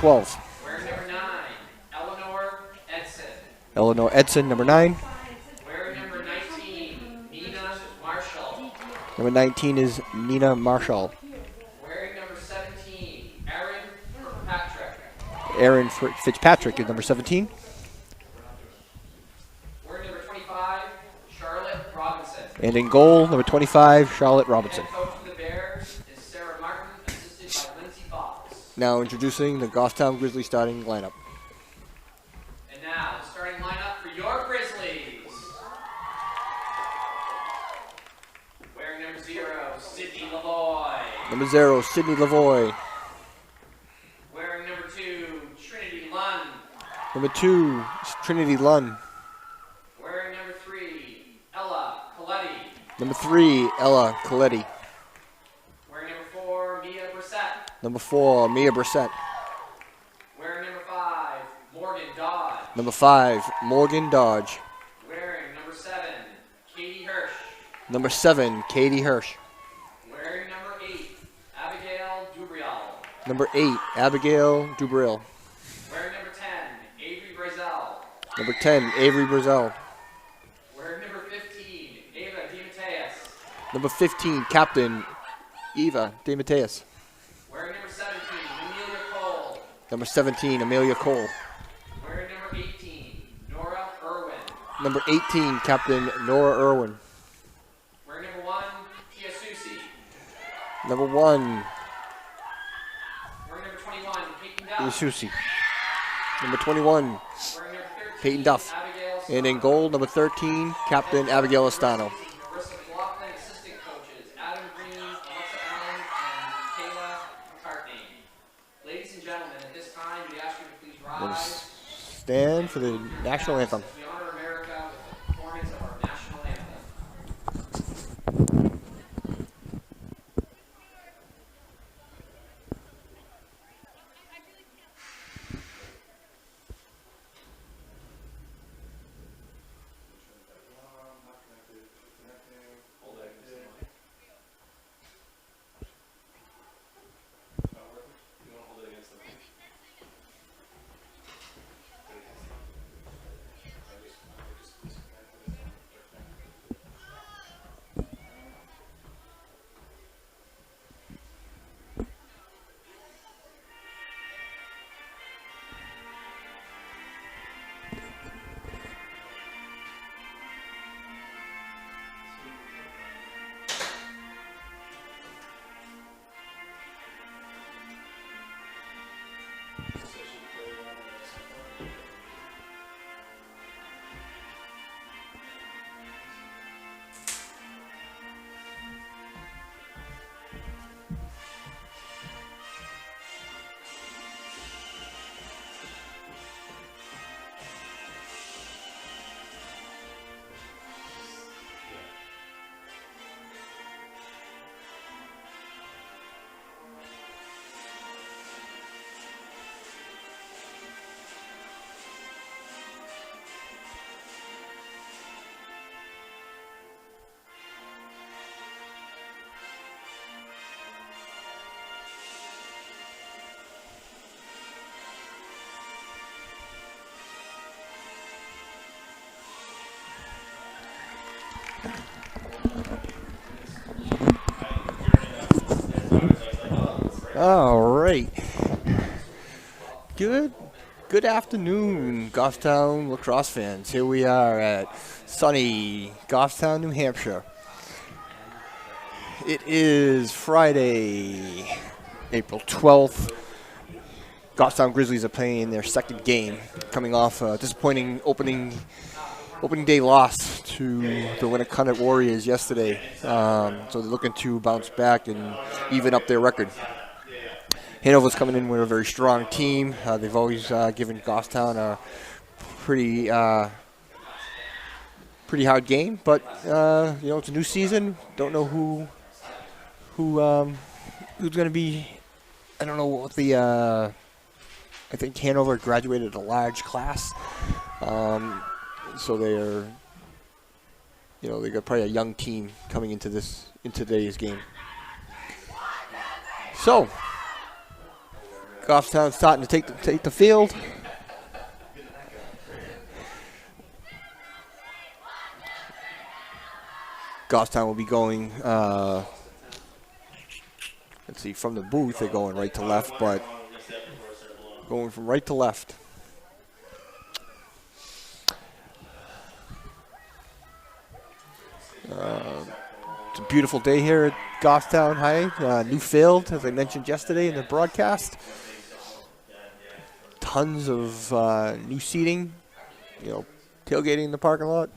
12. Wearing number 9, Eleanor Edson. Eleanor Edson, number 9. Wearing number 19, Nina Marshall. Number 19 is Nina Marshall. Wearing number 17, Erin Kirkpatrick. Erin Fitzpatrick is number 17. Wearing number 25, Charlotte Robinson. And in goal, number 25, Charlotte Robinson. Head coach of the Bears is Sarah Martin, assisted by Lindsay Fox. Now introducing the Goffstown Grizzlies starting lineup. And now, the starting lineup for your Grizzlies. Wearing number 0, Sydney Lavoie. Number 0, Sydney Lavoie. Wearing number 2, Trinity Lund. Number 2, Trinity Lund. Wearing number 3, Ella Coletti. Number 3, Ella Coletti. Wearing number 4, Mia Brissett. Number 4, Mia Brissett. Wearing number 5, Morgan Dodge. Number 5, Morgan Dodge. Wearing number 7, Katie Hirsch. Number 7, Katie Hirsch. Wearing number 8, Abigail Dubriel. Number 8, Abigail Dubril. Wearing number 10, Avery Brazel. Number 10, Avery Brazel. Wearing number 15, Ava DeMatteis. Number 15, Captain Eva DeMatteis. Wearing number 17, Amelia Cole. Number 17, Amelia Cole. Wearing number 18, Nora Irwin. Number 18, Captain Nora Irwin. Wearing number 1, Tia Susi. Number 1, Wearing number 21, Peyton Duff. Susie. Number 21, Wearing number 13, Peyton Duff. Abigail And in Stano. goal, number 13, Captain Abigail Estano. Marissa McLaughlin, assistant coaches, Adam Green, Alexa Allen, and Kayla McCartney. Ladies and gentlemen, at this time, we ask you to please rise. Stand for the national anthem. We honor America with the performance of our national anthem. All right. Good afternoon, Goffstown lacrosse fans. Here we are at sunny Goffstown, New Hampshire. It is Friday, April 12th. Goffstown Grizzlies are playing their second game, coming off a disappointing opening day loss to the Winnicott Warriors yesterday. So they're looking to bounce back and even up their record. Hanover's coming in with a very strong team. They've always given Goffstown a pretty hard game, but it's a new season. Don't know who's going to be. I don't know what the. I think Hanover graduated a large class, so they're. They got probably a young team coming into today's game. So. Goffstown starting to take the field. Goffstown will be going, let's see, from the booth, they're going right to left, but going from right to left. It's a beautiful day here at Goffstown High. New field, as I mentioned yesterday in the broadcast. Tons of new seating, tailgating in the parking lot.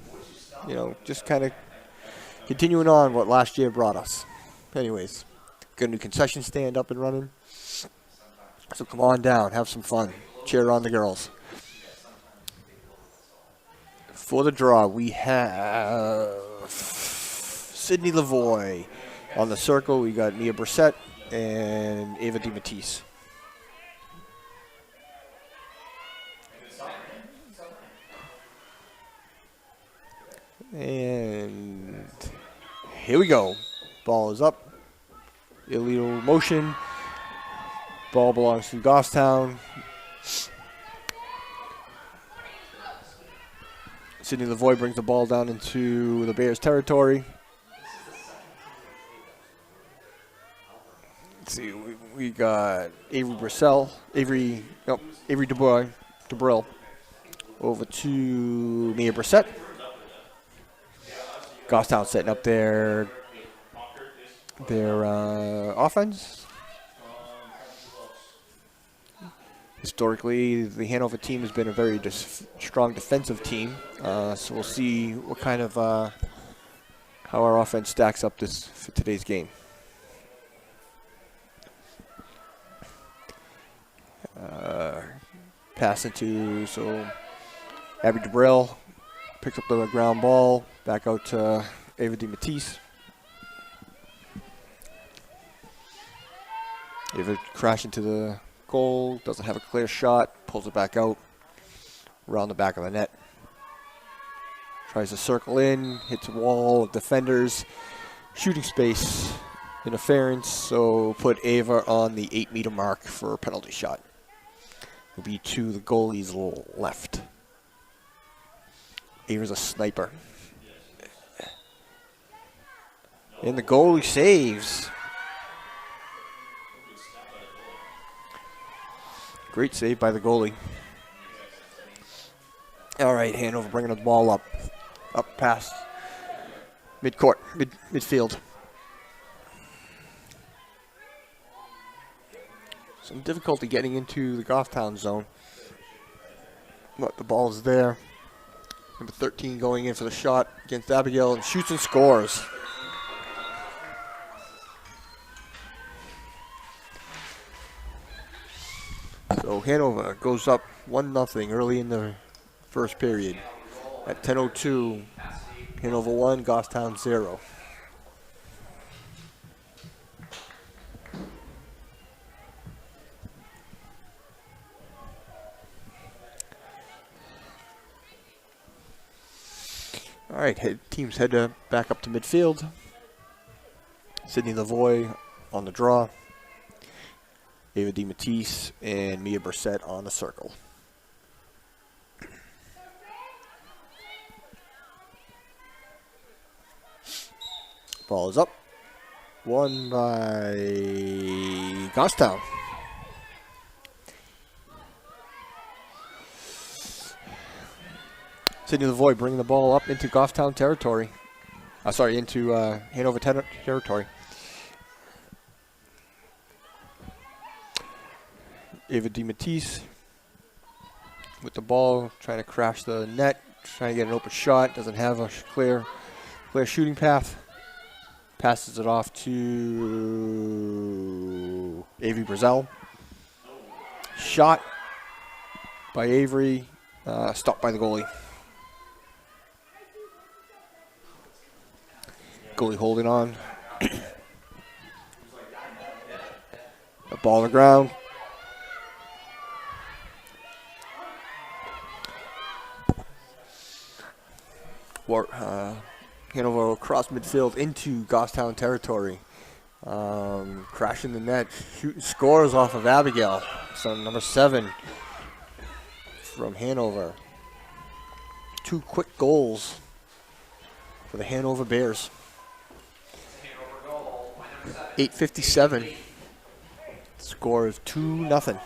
Just kind of continuing on what last year brought us. Anyways, got a new concession stand up and running. So come on down, have some fun. Cheer on the girls. For the draw, we have Sydney Lavoie. On the circle, we got Mia Brissett and Ava DiMattise. And here we go. Ball is up. Illegal motion. Ball belongs to Goffstown. Sydney Lavoie brings the ball down into the Bears' territory. Let's see, we got Avery DeBrill over to Mia Brissett. Goffstown setting up their offense. Historically, the Hanover team has been a very strong defensive team, so we'll see what kind of how our offense stacks up for today's game. Pass into Abby DeBrill picks up the ground ball, back out to Ava DiMattise. Ava crash into the goal, doesn't have a clear shot, pulls it back out, around the back of the net. Tries to circle in, hits a wall of defenders, shooting space, interference, so put Ava on the 8-meter mark for a penalty shot. Will be to the goalie's left. Ava's a sniper. And the goalie saves. Great save by the goalie. All right, Hanover bringing the ball up past midcourt, midfield. Some difficulty getting into the Goffstown zone. But the ball is there. Number 13 going in for the shot against Abigail and shoots and scores. So Hanover goes up 1-0 early in the first period. At 10:02, Hanover 1, Goffstown 0. All right, teams head back up to midfield. Sydney Lavoie on the draw. Ava DiMattise and Mia Brissett on the circle. Ball is up. Won by Goffstown. Sydney Lavoie bringing the ball up into Goffstown territory. Into Hanover territory. Ava DiMattise with the ball, trying to crash the net, trying to get an open shot. Doesn't have a clear shooting path. Passes it off to Avery Brazel. Shot by Avery, stopped by the goalie. Goalie holding on. The ball on the ground. Hanover across midfield into Goffstown territory. Crashing the net, shooting scores off of Abigail. So number 7 from Hanover. 2 quick goals for the Hanover Bears. 8:57. Score is 2-0.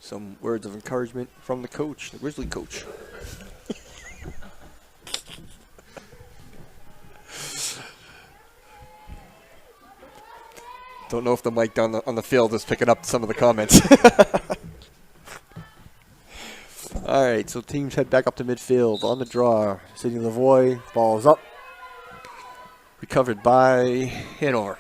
Some words of encouragement from the coach, the Grizzly coach. Don't know if the mic down on the field is picking up some of the comments. All right, so teams head back up to midfield. On the draw, Sidney Lavoie, ball is up. Recovered by Hanover.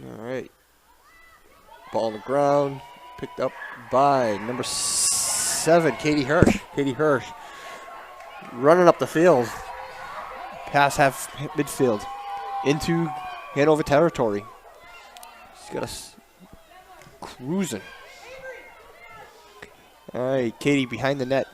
All right. Ball on the ground. Picked up by number 7, Katie Hirsch. Katie Hirsch running up the field. Past half midfield. Into Hanover territory. She's got us cruising. All right, Katie behind the net.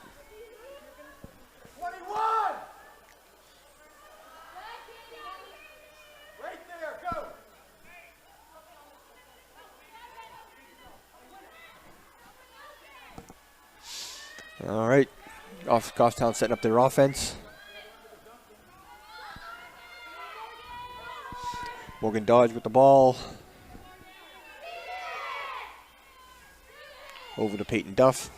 All right, Goffstown setting up their offense. Morgan Dodge with the ball. Over to Peyton Duff.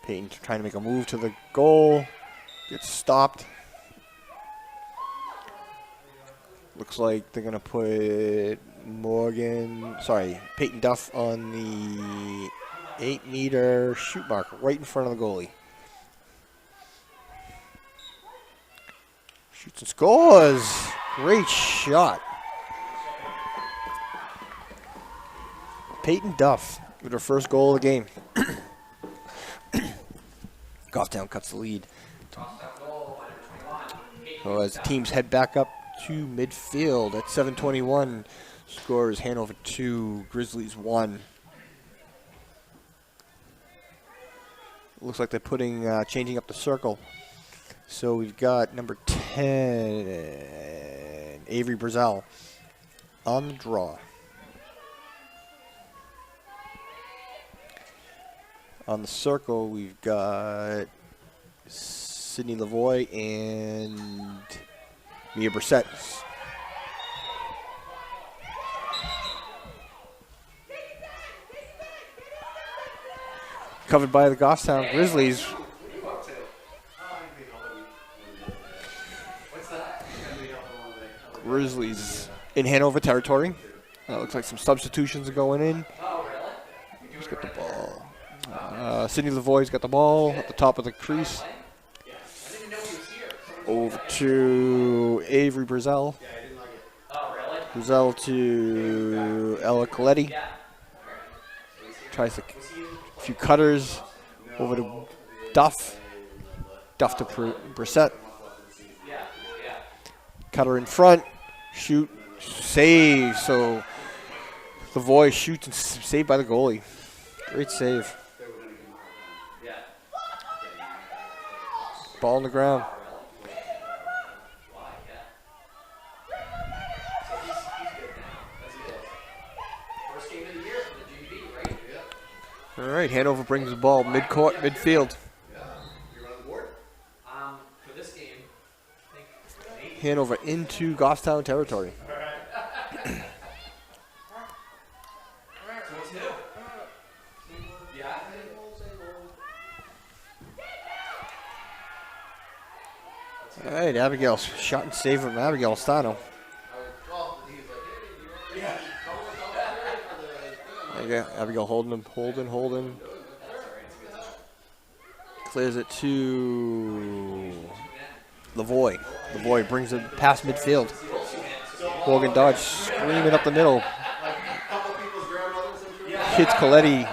Peyton trying to make a move to the goal. Gets stopped. Looks like they're going to put Peyton Duff on the 8-meter shoot mark right in front of the goalie. Shoots and scores. Great shot. Peyton Duff with her first goal of the game. Goffstown cuts the lead. So as the teams head back up to midfield at 7:21, scores Hanover 2, Grizzlies 1. Looks like they're changing up the circle. So we've got number 10, Avery Brazel, on the draw. On the circle, we've got Sidney Lavoie and Mia Brissett. Covered by the Goffstown Grizzlies. Grizzlies in Hanover territory. Looks like some substitutions are going in. Who's got the ball? Sidney Lavoie's got the ball at the top of the crease. Over to Avery Brazel. Brazel to Ella Coletti. Tries a few cutters. Over to Duff. Duff to Brissett. Cutter in front. Shoot. Save. So Lavoie shoots and saved by the goalie. Great save. Ball on the ground. All right, Hanover brings the ball midcourt, midfield. Hanover into Goffstown territory. All right, Abigail, shot and save from Abigail Stano. Abigail holding. Clears it to Lavoie. Lavoie brings it past midfield. Morgan Dodge screaming up the middle. Hits Coletti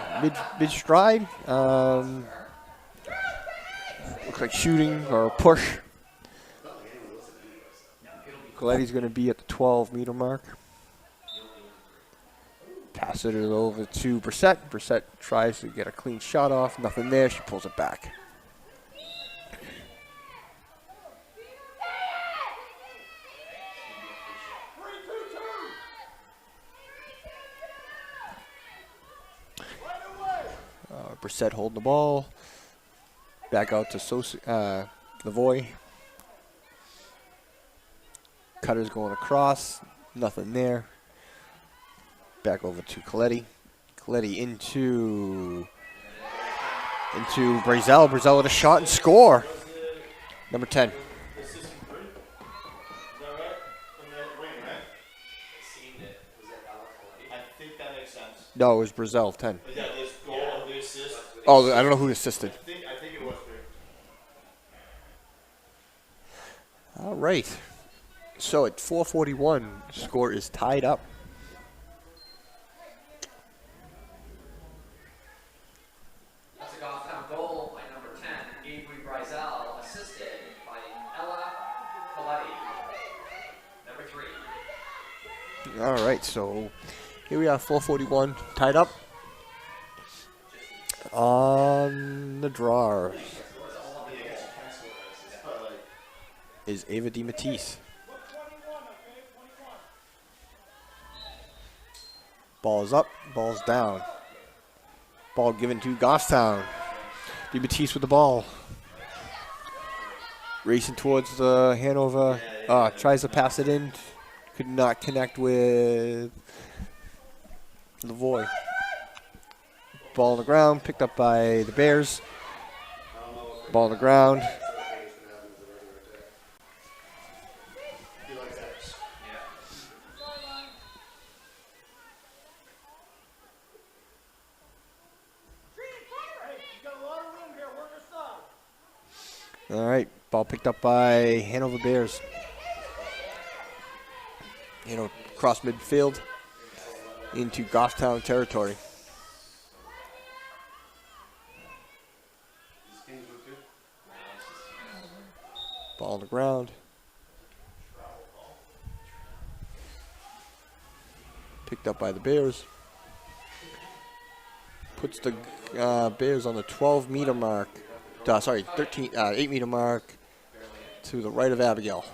mid stride. Looks like shooting or push. Coletti's going to be at the 12-meter mark. Pass it over to Brissett. Brissett tries to get a clean shot off. Nothing there. She pulls it back. Brissett holding the ball. Back out to Lavoie. Cutter's going across. Nothing there. Back over to Coletti. Coletti into Brazel. Brazel with a shot and score. Number 10. No, it was Brazel, 10. Oh, I don't know who assisted. I think it was me. All right. So at 4:41, score is tied up. That's a Goffstown goal by number 10, Avery Brazel, assisted by Ella Coletti. Number 3. All right, so here we are, 4:41, tied up. On the draw is Ava DiMattise. Ball's up, ball's down. Ball given to Goffstown. DiMattise with the ball. Racing towards the Hanover. Tries to pass it in. Could not connect with Lavoie. Ball on the ground, picked up by the Bears. Ball on the ground. All right, ball picked up by Hanover Bears. Cross midfield into Goffstown territory. Ball on the ground. Picked up by the Bears. Puts the Bears on the 12-meter mark. 8-meter mark to the right of Abigail.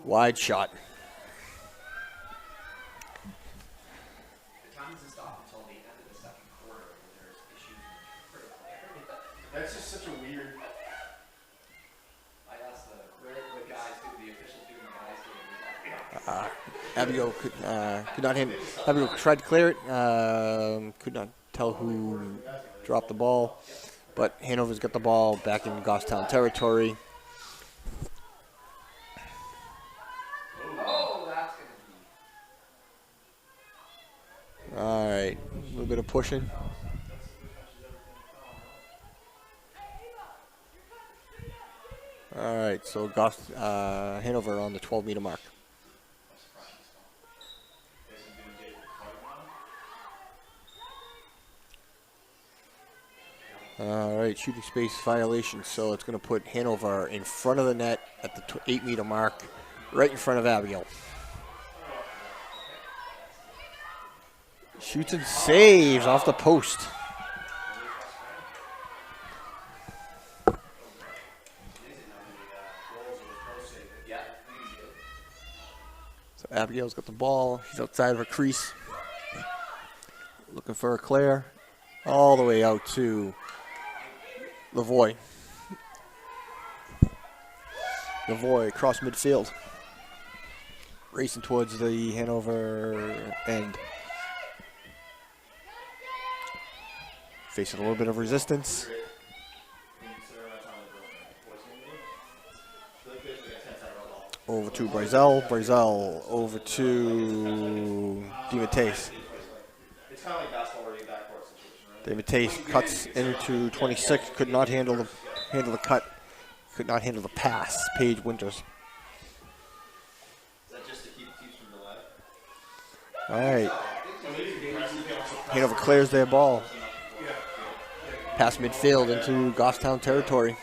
Wide shot. The time doesn't stop until the end of the second quarter when there's issues with critical area. That's just such a weird. I asked the guys, the officials doing the guys doing it. Abigail could not hit. Abigail tried to clear it. Could not tell who dropped the ball. But Hanover's got the ball back in Goffstown territory. All right, a little bit of pushing. All right, so Hanover on the 12-meter mark. All right, shooting space violation, so it's going to put Hanover in front of the net at the 8-meter mark, right in front of Abigail. Shoots and saves off the post. So Abigail's got the ball. She's outside of her crease. Looking for a clear. All the way out to Lavoie. Lavoie across midfield. Racing towards the Hanover end. Facing a little bit of resistance. Over to Brazel. Brazel over to DiMattise. It's kind of like basketball where you backcourt situation, right? David Tace cuts into 26. Could not handle the cut. Could not handle the pass. Paige Winters. Is that just to keep teams from the left? All right. Hanover clears their ball. Past midfield into Goffstown territory.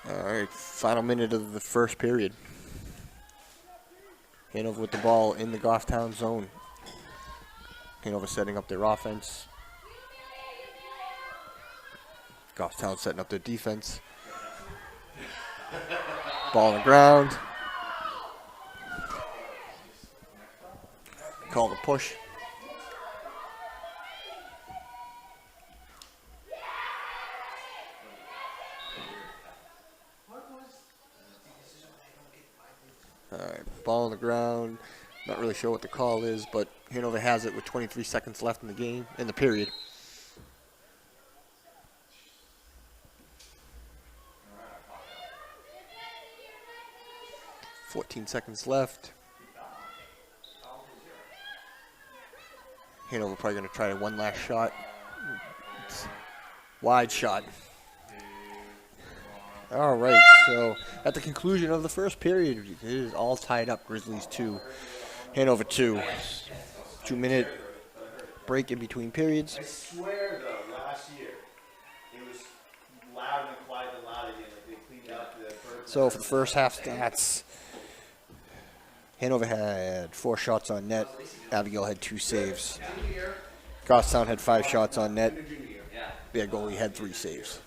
All right, final minute of the first period. Hanover with the ball in the Goffstown zone. Hanover setting up their offense. Goffstown setting up their defense. Ball on the ground. Call the push. All right, ball on the ground. Not really sure what the call is, but Hanover has it with 23 seconds left in the game, in the period. .14 seconds left. Hanover probably going to try one last shot. Wide shot. All right, so at the conclusion of the first period, it is all tied up. Grizzlies 2, Hanover 2. 2-minute break in between periods. I swear, though, last year, it was loud and quiet and loud again. Like they cleaned up the first. So for the first half stats, Hanover had 4 shots on net. Abigail had 2 saves. Goffstown had 5 shots on net. Their goalie had 3 saves.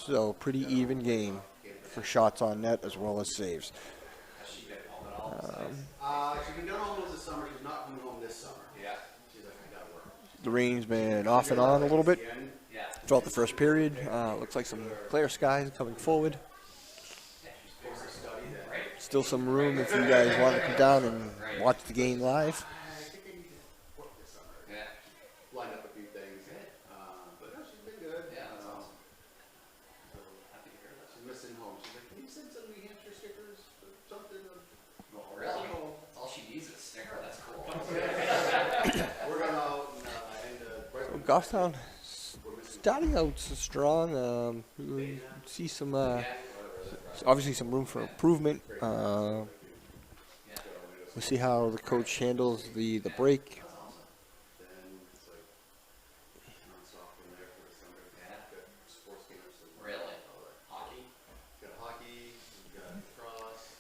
So pretty even game for shots on net as well as saves. She's been done all over the summer. She's not coming home this summer. Yeah. She's like, I gotta work. The rain's been off and on a little bit throughout the first period. Looks like some clear skies coming forward. Still some room if you guys want to come down and watch the game live. I think they need to work this summer. Yeah. Line up a few things. But no, she's been good. Yeah, that's awesome. So, happy to hear that. She's missing home. She's like, can you send some New Hampshire stickers or something? Oh, really? That's all she needs is a sticker. That's cool. We're going out and Goffstown starting out strong. We see some, obviously some room for improvement. We'll see how the coach handles the break. then it's like nonstop from there for the summer. Got sports games. Really? Hockey? Got hockey. We got lacrosse.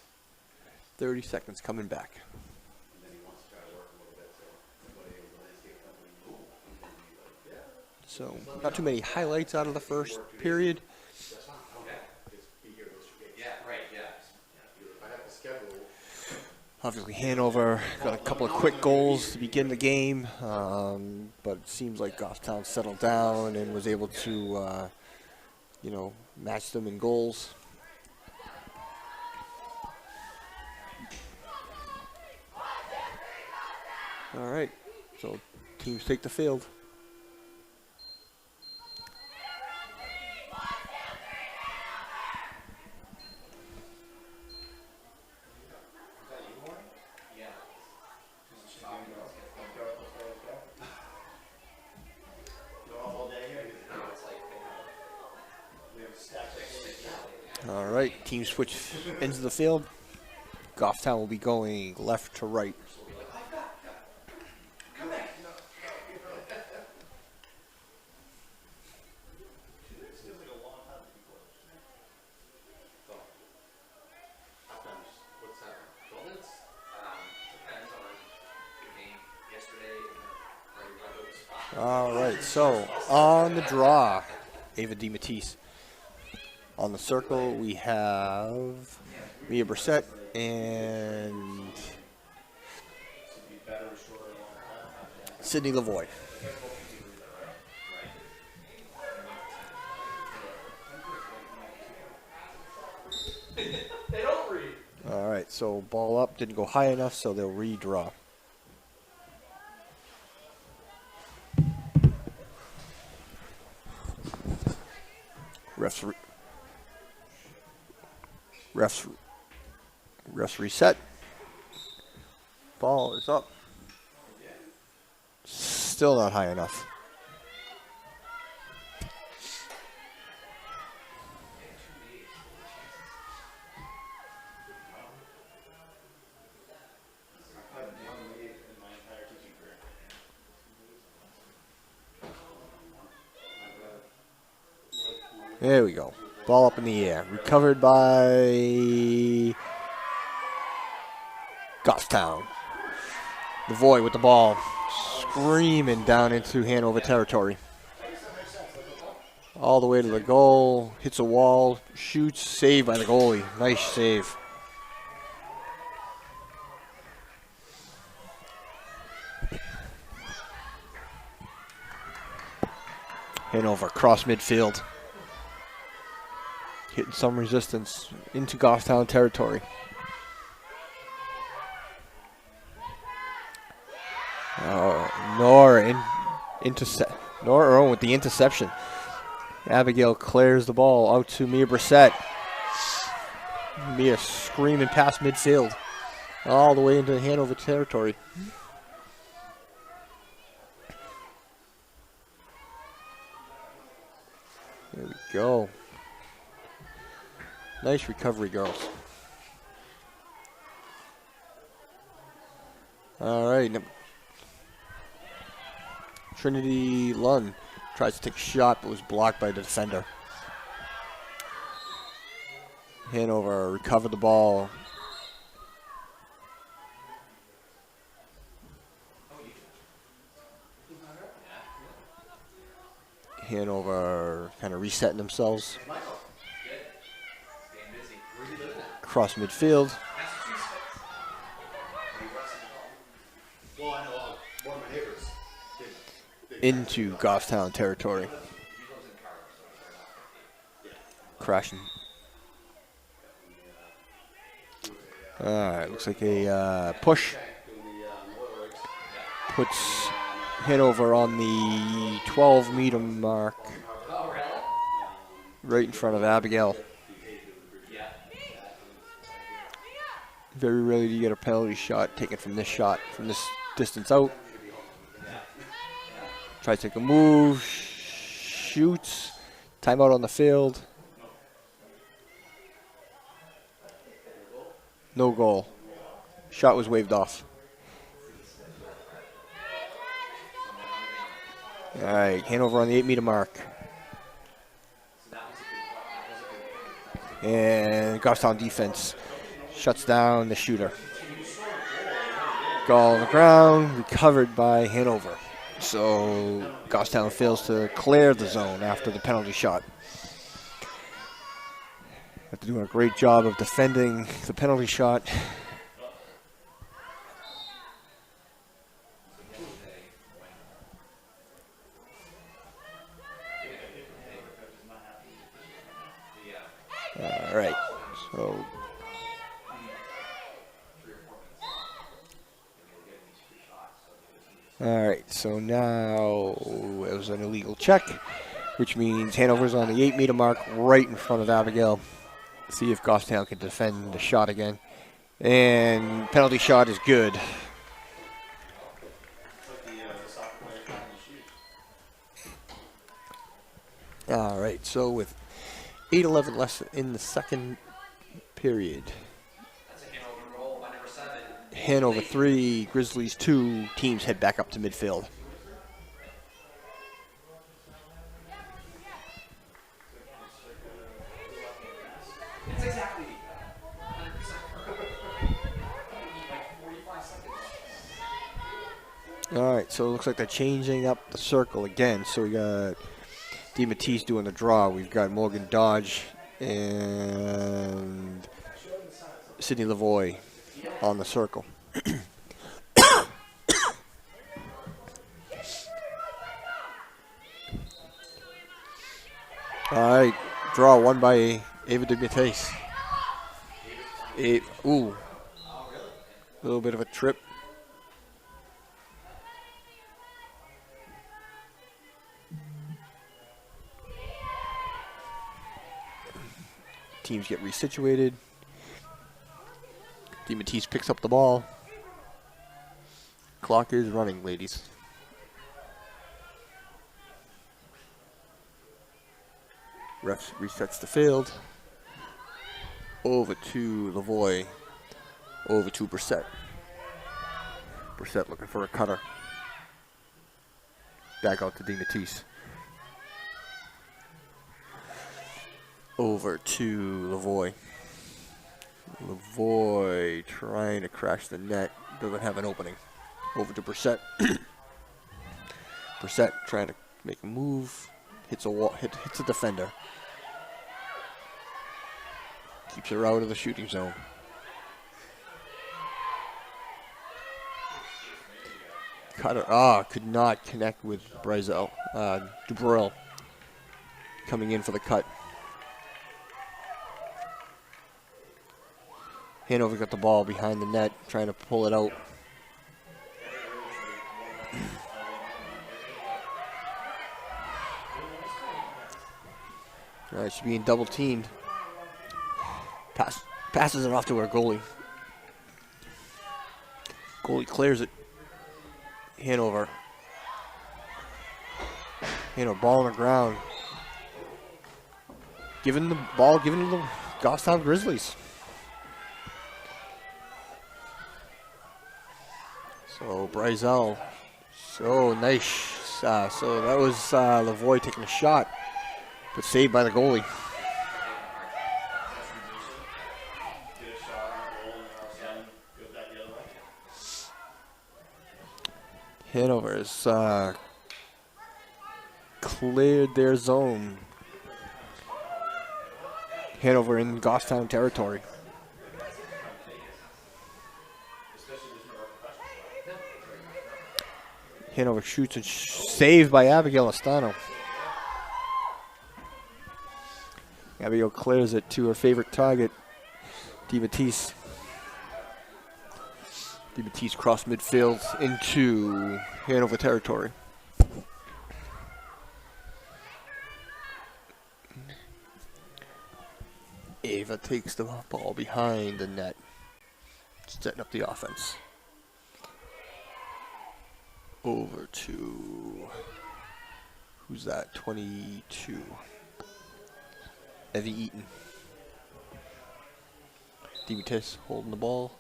30 seconds coming back. And then he wants to try to work a little bit. So somebody in the landscape company, he's gonna be like, yeah, So not too many highlights out of the first period. that's fine. Okay. Just be here those 2 days. Yeah, right, yeah. If I have to schedule. Obviously, Hanover got a couple of quick goals to begin the game, but it seems like Goffstown settled down and was able to, match them in goals. All right, so teams take the field. All right, team switch ends of the field. Goffstown will be going left to right. What's that? 12 minutes? Depends on the game yesterday and where you want to go to the spot. All right, so on the draw, Ava DiMattise. On the circle, we have Mia Brissett and Sydney Lavoie. They don't read. All right, so ball up, didn't go high enough, so they'll redraw. Refs reset. Ball is up. Still not high enough. There we go. Ball up in the air. Recovered by Goffstown. Lavoie with the ball. Screaming down into Hanover territory. All the way to the goal. Hits a wall. Shoots. Saved by the goalie. Nice save. Hanover across midfield. Hitting some resistance into Goffstown territory. Nora Owen with the interception. Abigail clears the ball out to Mia Brissett. Mia screaming past midfield. All the way into Hanover territory. There we go. Nice recovery, girls. All right. Trinity Lund tries to take a shot, but was blocked by the defender. Hanover recovered the ball. Hanover kind of resetting themselves. Across midfield. Well, I know one of my neighbors Into Goffstown territory. Crashing. Alright, looks like a push. Puts Hanover on the 12-meter mark. Right in front of Abigail. Very rarely do you get a penalty shot taken from this distance out. Tries to take a move, shoots, timeout on the field. No goal. Shot was waved off. All right, Hanover on the 8-meter mark. And Goffstown defense shuts down the shooter. Goal on the ground, recovered by Hanover. So Goffstown fails to clear the zone after the penalty shot. After doing a great job of defending the penalty shot. All right, so now it was an illegal check, which means Hanover's on the 8-meter mark right in front of Abigail. See if Goffstown can defend the shot again. And penalty shot is good. All right, so with 8:11 left in the second period. That's a Hanover goal by number 7. Hanover 3, Grizzlies 2. Teams head back up to midfield. It's exactly 100%. Like 45 seconds. All right, so it looks like they're changing up the circle again. So we got DeMatteis doing the draw. We've got Morgan Dodge and Sydney Lavoie on the circle. All right, draw won by Ava DeMatteis. Ooh, a little bit of a trip. Teams get resituated. DeMatteis picks up the ball. Clock is running, ladies. Ref resets the field. Over to Lavoie. Over to Brissett. Brissett looking for a cutter. Back out to DeMatteis. Over to Lavoie. Lavoie trying to crash the net. Doesn't have an opening. Over to Brissett. Brissett trying to make a move. Hits a wall. Hits a defender. Keeps her out of the shooting zone. Cutter. Could not connect with Brazel. Dubril coming in for the cut. Hanover got the ball behind the net, trying to pull it out. All right, she's being double teamed. Passes it off to our goalie. Goalie clears it. Hanover. Ball on the ground. Giving the ball, giving to the Goffstown Grizzlies. So Brazel, so nice. So that was Lavoie taking a shot, but saved by the goalie. Hanover has cleared their zone. Hanover in Goffstown territory. Hanover shoots and saved by Abigail Astano. Abigail clears it to her favorite target, DeMatteis. DeMatteis cross midfield into Hanover territory. Ava takes the ball behind the net, setting up the offense. Over to, who's that? 22. Evie Eaton. DeMatteis holding the ball.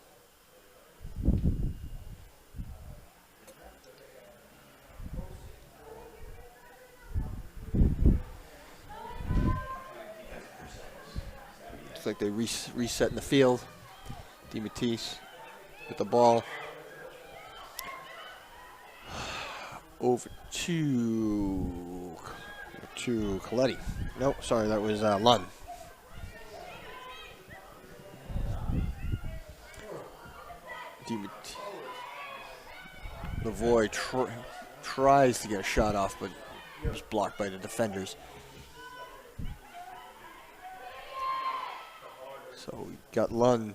Looks like they reset in the field. DeMatteis with the ball. Over to Coletti. Nope, sorry, that was Lund. Lavoie tries to get a shot off, but it was blocked by the defenders. So we got Lund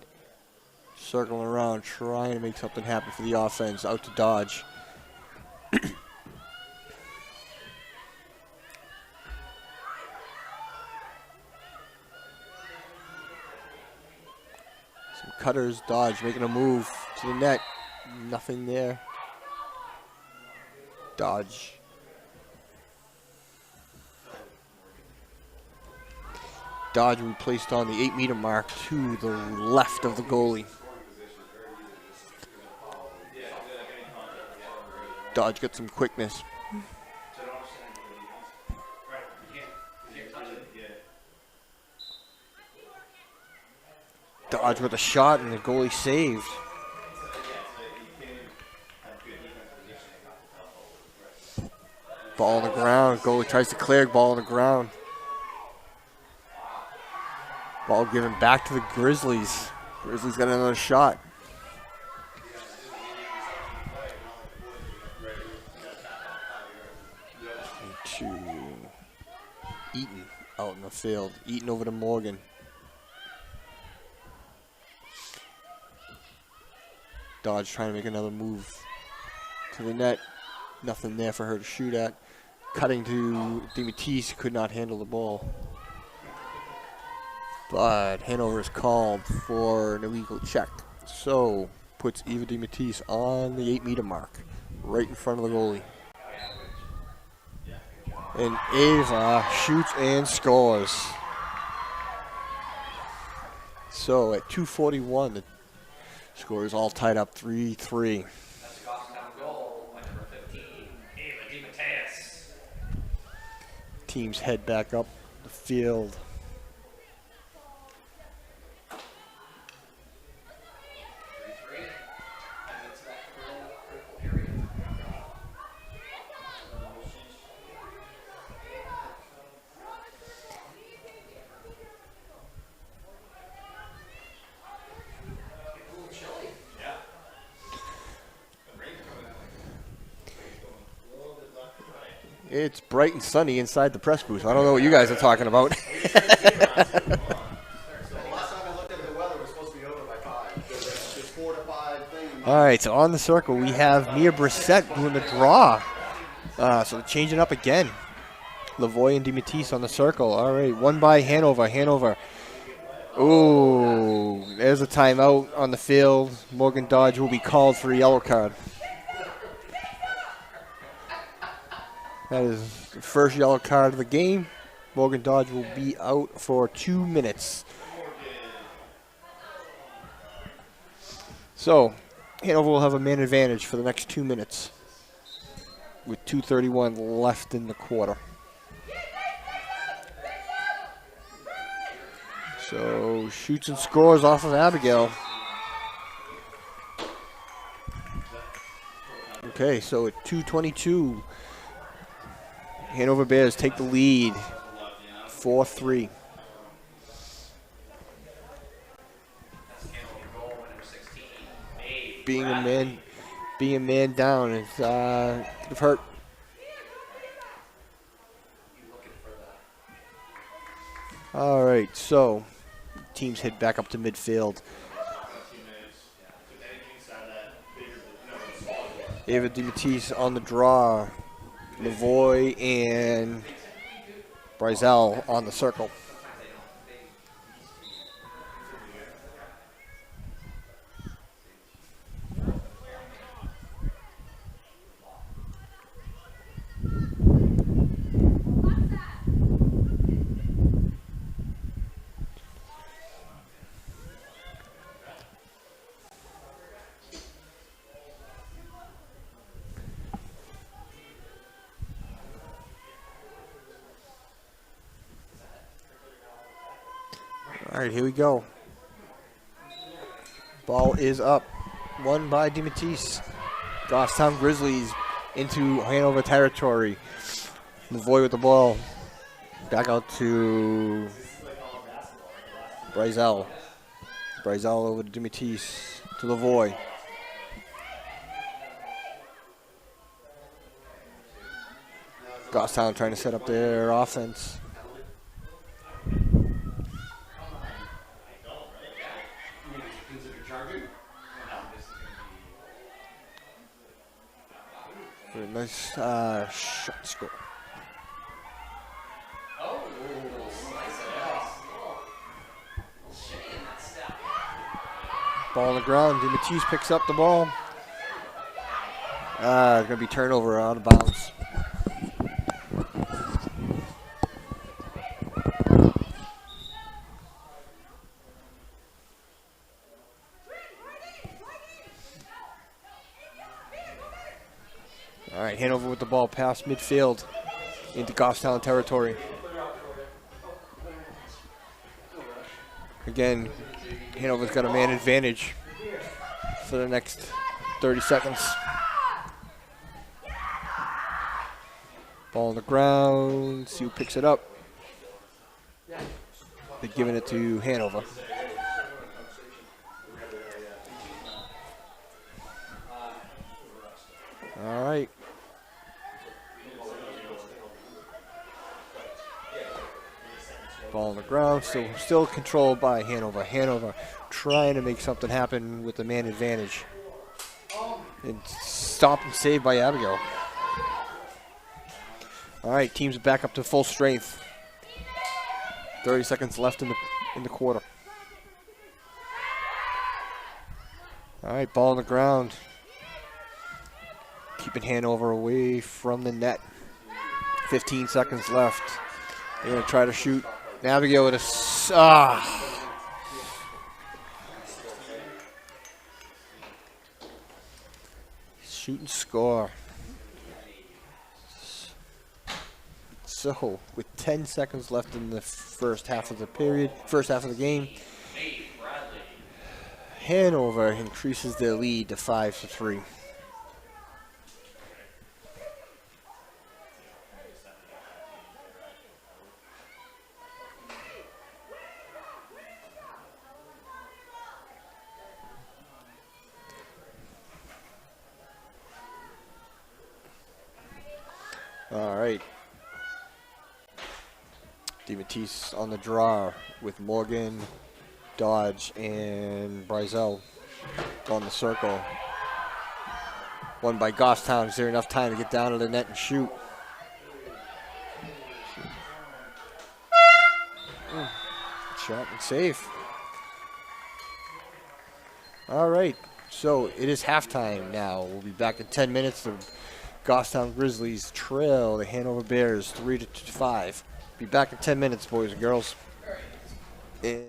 circling around, trying to make something happen for the offense. Out to Dodge. Cutters, Dodge making a move to the net. Nothing there. Dodge. Dodge we placed on the 8-meter mark to the left of the goalie. Dodge got some quickness. Dodge with a shot and the goalie saved. Ball on the ground. Goalie tries to clear. Ball on the ground. Ball given back to the Grizzlies. Grizzlies got another shot. To Eaton out in the field. Eaton over to Morgan. Dodge trying to make another move to the net. Nothing there for her to shoot at. Cutting to DeMatteis, could not handle the ball. But Hanover is called for an illegal check. So puts Eva DiMattis on the 8-meter mark, right in front of the goalie. And Ava shoots and scores. So at 2:41, the score is all tied up 3-3. That's a Goffstown goal by number 15, Ava DiMatteis. Teams head back up the field. 3-3. And it's that critical period. It's a little chilly. Yeah. The rain's coming out. Rain's going a little bit left and right. It's bright and sunny inside the press booth. I don't know what you guys are talking about. So the last time I looked at the weather, it was supposed to be over by 5. So there's 4 to 5 things. All right, so on the circle, we have Mia Brissett doing the draw. So they're changing up again. Lavoie and DiMattis on the circle. All right, one by Hanover. Hanover. Ooh, there's a timeout on the field. Morgan Dodge will be called for a yellow card. That is the first yellow card of the game. Morgan Dodge will be out for 2 minutes. So, Hanover will have a man advantage for the next 2 minutes with 2:31 left in the quarter. So, shoots and scores off of Abigail. Okay, so at 2:22, Hanover Bears take the lead, 4-3. That's Hanover goal by number 16, Maeve Being a man down is could have hurt. You looking for that? All right, so teams head back up to midfield. Ava DiMattis on the draw. Lavoie and Brizell on the circle. All right, here we go. Ball is up. Won by DiMattis. Goffstown Grizzlies into Hanover territory. Lavoie with the ball. Back out to Brizell. Brizell over to DiMattis. To Lavoie. Goffstown trying to set up their offense. Nice shot score. Oh, slice it up. Ball on the ground. DiMattis picks up the ball. It's going to be turnover out of bounds. All right, Hanover with the ball past midfield into Goffstown territory. Again, Hanover's got a man advantage for the next 30 seconds. Ball on the ground. See who picks it up. They're giving it to Hanover. All right. Ball on the ground, still controlled by Hanover. Hanover trying to make something happen with the man advantage. And stopped and saved by Abigail. All right, teams are back up to full strength. 30 seconds left in the quarter. All right, ball on the ground. Keeping Hanover away from the net. 15 seconds left. They're going to try to shoot. Navigate with a... Shoot and score. So, with 10 seconds left in the first half of the game, Hanover increases their lead to 5-3. All right. DeMatteis on the draw with Morgan, Dodge, and Brizell on the circle. Won by Goffstown. Is there enough time to get down to the net and shoot? Shot and safe. All right. So it is halftime now. We'll be back in 10 minutes. The Goffstown Grizzlies trail the Hanover Bears 3-5. Be back in 10 minutes, boys and girls. And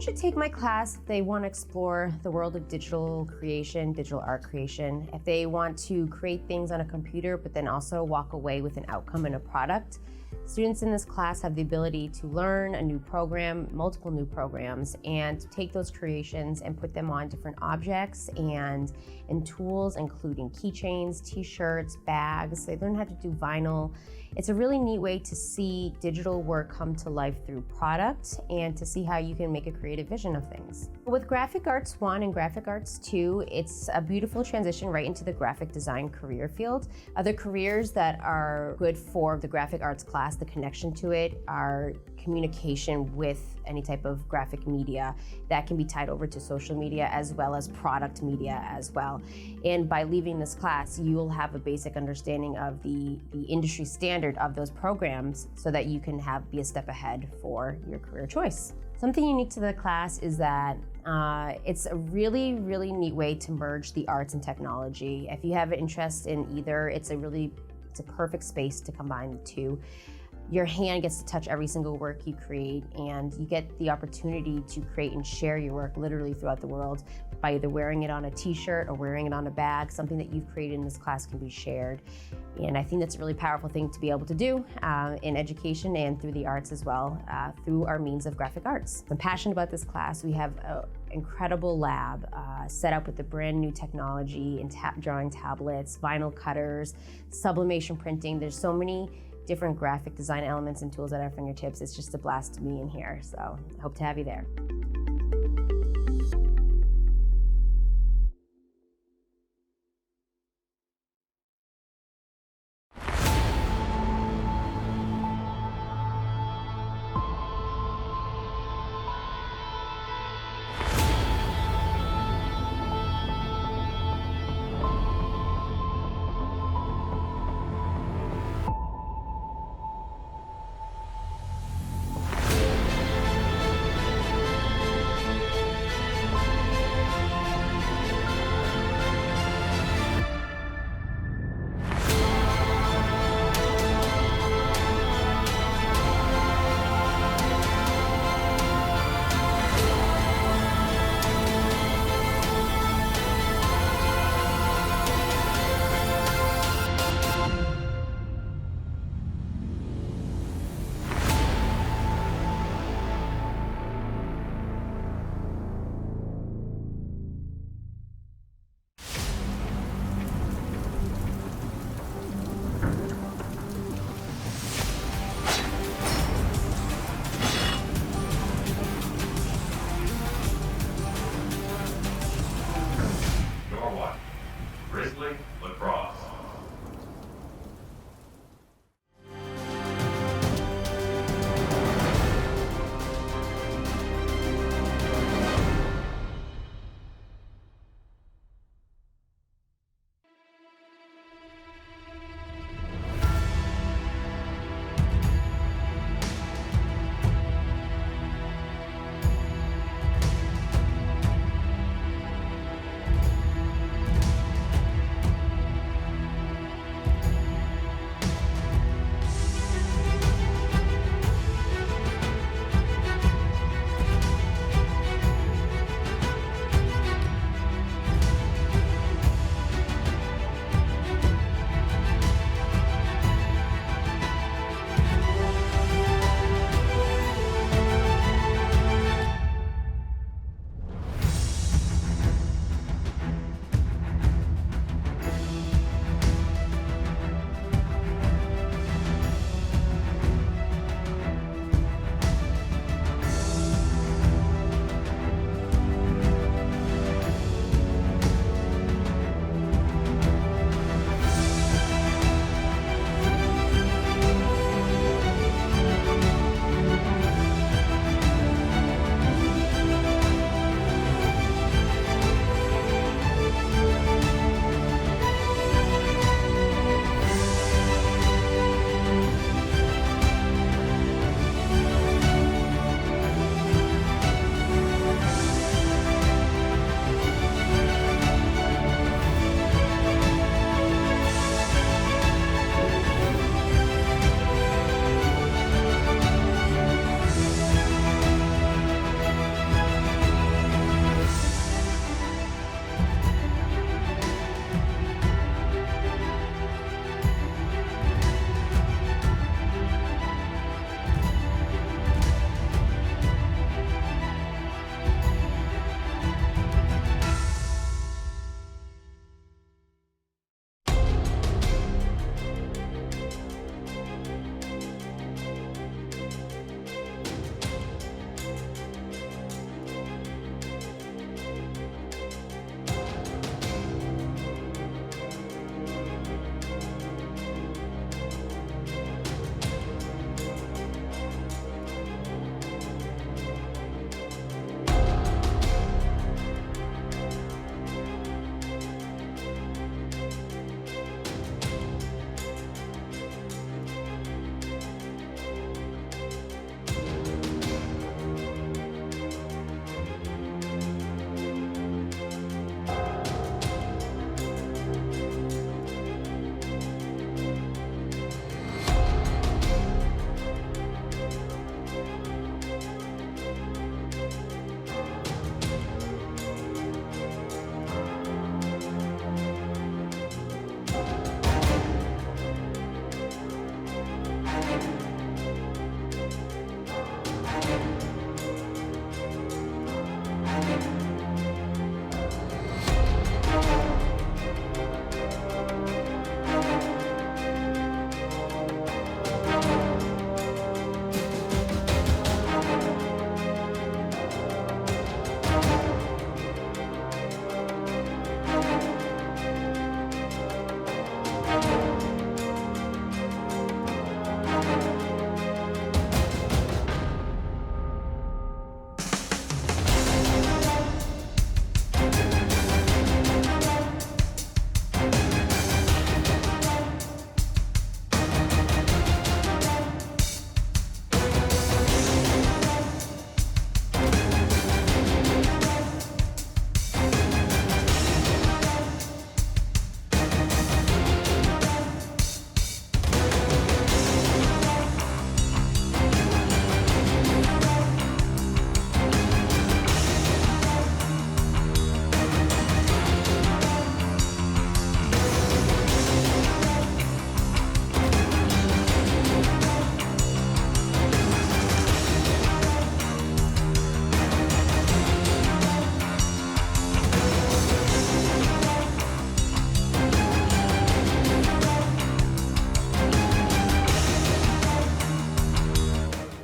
Should take my class if they want to explore the world of digital creation, digital art creation. If they want to create things on a computer, but then also walk away with an outcome and a product. Students in this class have the ability to learn a new program, multiple new programs, and take those creations and put them on different objects and tools, including keychains, t-shirts, bags. They learn how to do vinyl. It's a really neat way to see digital work come to life through product and to see how you can make a creative vision of things. With Graphic Arts 1 and Graphic Arts 2, it's a beautiful transition right into the graphic design career field. Other careers that are good for the Graphic Arts class, the connection to it, are communication with any type of graphic media that can be tied over to social media as well as product media as well. And by leaving this class, you'll have a basic understanding of the industry standard of those programs so that you can be a step ahead for your career choice. Something unique to the class is that it's a really, really neat way to merge the arts and technology. If you have an interest in either, it's a perfect space to combine the two. Your hand gets to touch every single work you create, and you get the opportunity to create and share your work literally throughout the world by either wearing it on a t-shirt or wearing it on a bag. Something that you've created in this class can be shared. And I think that's a really powerful thing to be able to do in education and through the arts as well, through our means of graphic arts. I'm passionate about this class. We have an incredible lab set up with the brand new technology and drawing tablets, vinyl cutters, sublimation printing. There's so many different graphic design elements and tools at our fingertips. It's just a blast to be in here, so I hope to have you there.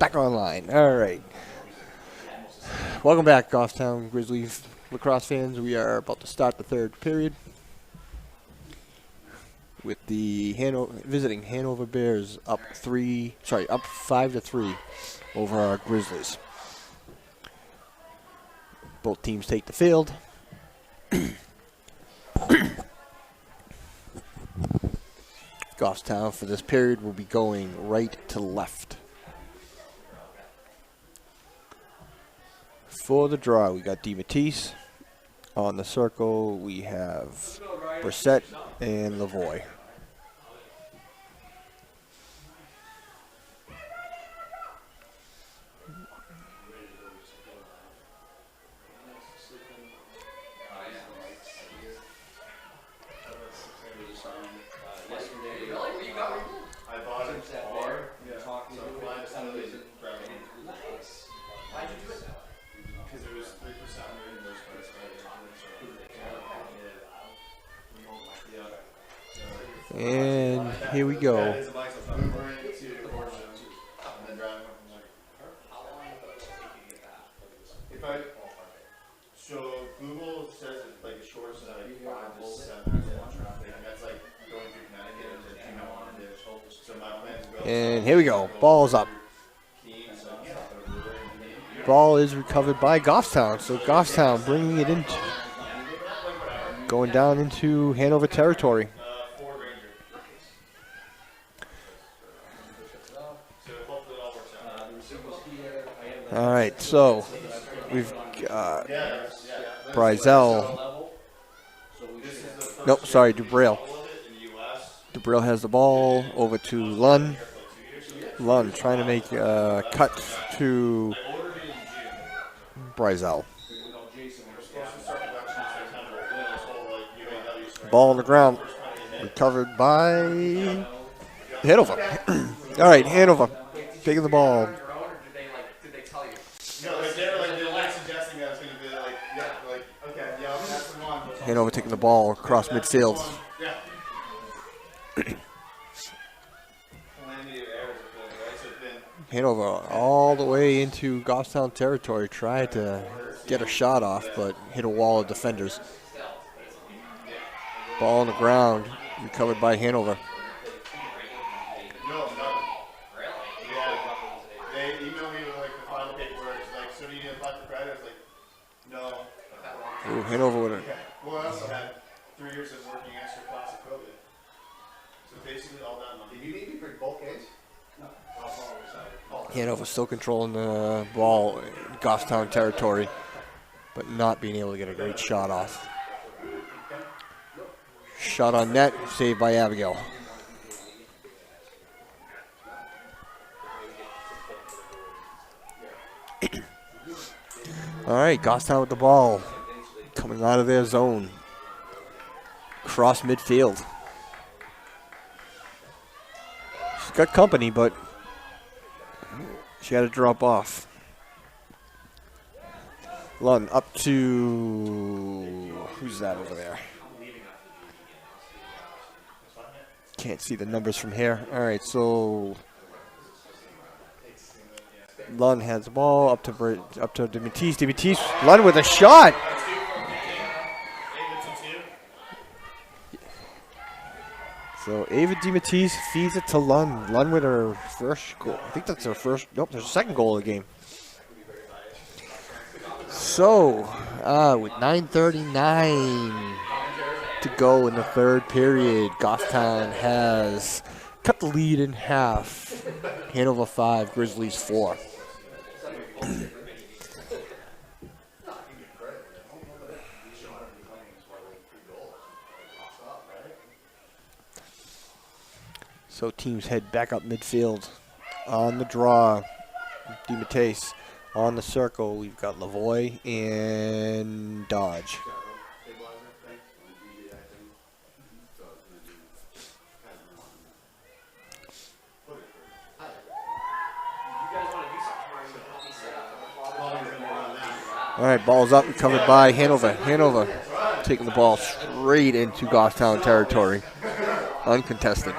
Back online. All right. Welcome back, Goffstown Grizzlies lacrosse fans. We are about to start the third period with the visiting Hanover Bears up 5-3 over our Grizzlies. Both teams take the field. Goffstown for this period will be going right to left. For the draw, we got DiMattise. On the circle, we have Brissett and Lavoie. And here we go. So Google says it's like a short side, 5 to 7 hours of traffic, and that's like going through Connecticut. So my plan is to go. And here we go. Ball's up. Ball is recovered by Goffstown. So Goffstown bringing it into, going down into Hanover territory. All right, so we've got Brizell. Nope, sorry, Dubrail. Dubrail has the ball over to Lund. Lund trying to make a cut to Brizell. Ball on the ground, recovered by Hanover. All right, Hanover taking the ball. Hanover taking the ball across midfield. Hanover all the way into Goffstown territory. Tried to get a shot off, but hit a wall of defenders. Ball on the ground, recovered by Hanover. They emailed me with like the final paperwork. It's like, so do you need to apply for credit? I was like, no. Ooh, Hanover with it. Well, I also had 3 years of working extra class of COVID. So basically all that money. Did you need me for both games? No. Hanover still controlling the ball in Goffstown territory, but not being able to get a great shot off. Shot on net, saved by Abigail. All right, Goffstown with the ball, coming out of their zone, cross midfield. She's got company, but she had to drop off. Lund up to, who's that over there? Can't see the numbers from here. All right, so Lund has the ball up to DiMattise. DiMattise, Lund with a shot. So Ava DiMattise feeds it to Lund. Lund with her first goal. I think that's her first. Nope, there's a second goal of the game. So with 9:39 to go in the third period, Goffstown has cut the lead in half. Hanover 5, Grizzlies 4. So teams head back up midfield. On the draw, DiMattise. On the circle, we've got Lavoie and Dodge. All right, ball's up, recovered by Hanover. Hanover taking the ball straight into Goffstown territory, uncontested.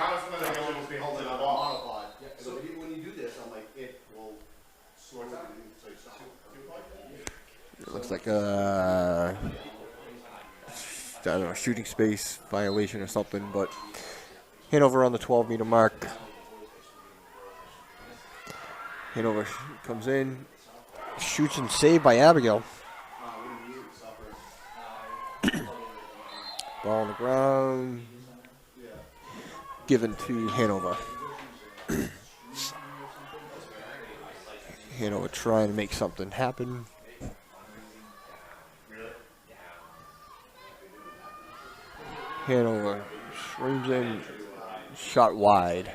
It looks like a, I don't know, shooting space violation or something, but Hanover on the 12-meter mark. Hanover comes in, shoots and saved by Abigail. Ball on the ground, given to Hanover. Hanover trying to make something happen. Hanover swings in, shot wide.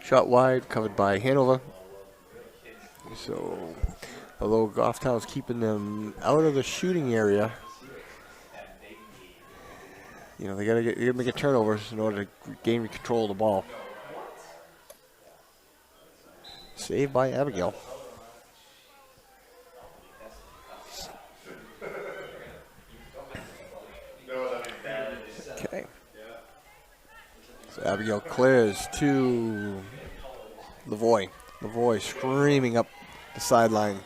Shot wide, covered by Hanover. So, although Goffstown's keeping them out of the shooting area, you know, they gotta make a turnovers in order to gain control of the ball. Saved by Abigail. Okay. So Abigail clears to Lavoie. Lavoie screaming up the sideline.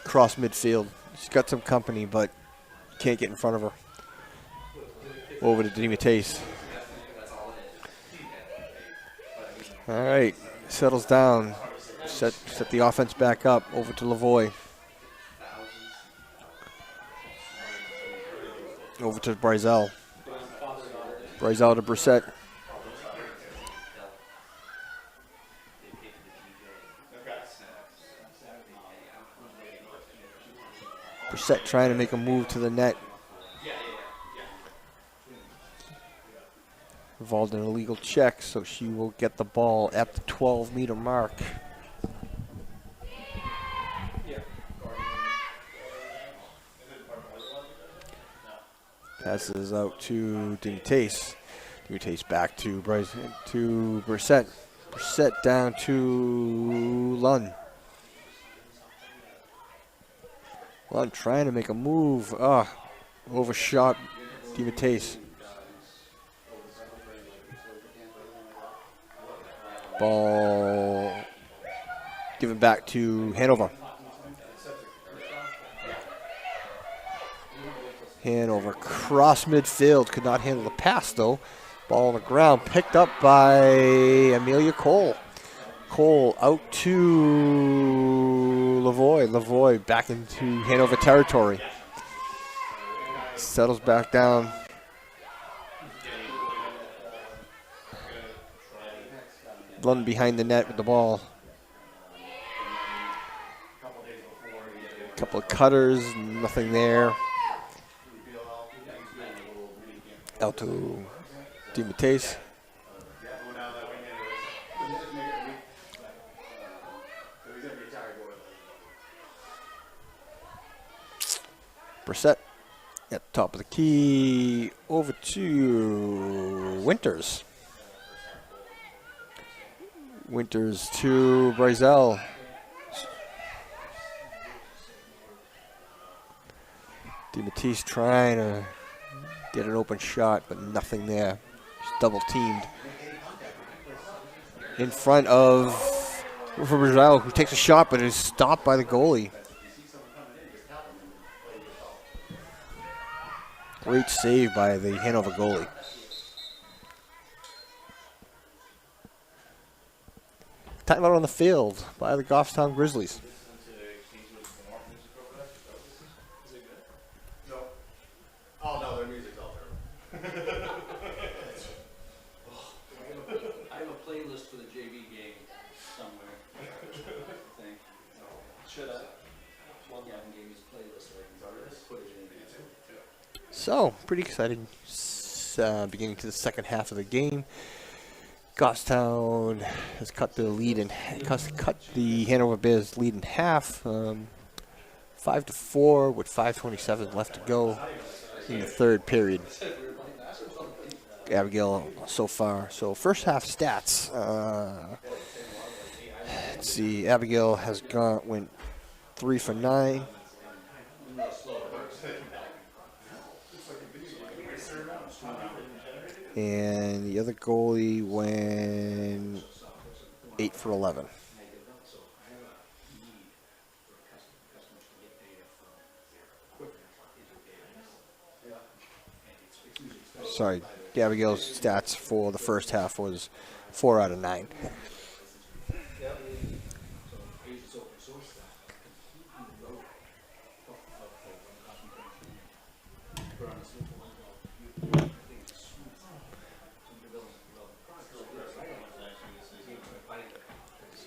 Cross midfield. She's got some company, but can't get in front of her. Over to Dematase. All right. Settles down. Set the offense back up. Over to Lavoie. Over to Bryzel. Bryzel to Brissett. Brissett trying to make a move to the net. Involved in an illegal check, so she will get the ball at the 12-meter mark. Passes out to Dematase. Dematase back to Brissett. Brissett down to Lund. Lund trying to make a move. Overshot Dematase. Ball given back to Hanover. Hanover cross midfield, could not handle the pass though. Ball on the ground, picked up by Amelia Cole. Cole out to Lavoie. Lavoie back into Hanover territory. Settles back down. Lund behind the net with the ball. Couple of cutters, nothing there. Out to Dematase. Brissett at the top of the key. Over to Winters. Winters to Bryzel. Dematase trying to get an open shot, but nothing there. She's double teamed. In front of Bryzel, who takes a shot, but is stopped by the goalie. Great save by the Hanover goalie. Timeout on the field by the Goffstown Grizzlies. Oh no, their music's all terrible. I have a playlist for the JV game somewhere. I think. Should I? One guy gave me his playlist so I can put it in there. So, pretty exciting beginning to the second half of the game. Goffstown has cut the lead and cut the Hanover Bears lead in half, 5-4 with 5:27 left to go in the third period. Abigail so far. So first half stats. Let's see. Abigail went 3 for 9. And the other goalie went 8 for 11. Sorry, Abigail's stats for the first half was 4 out of 9.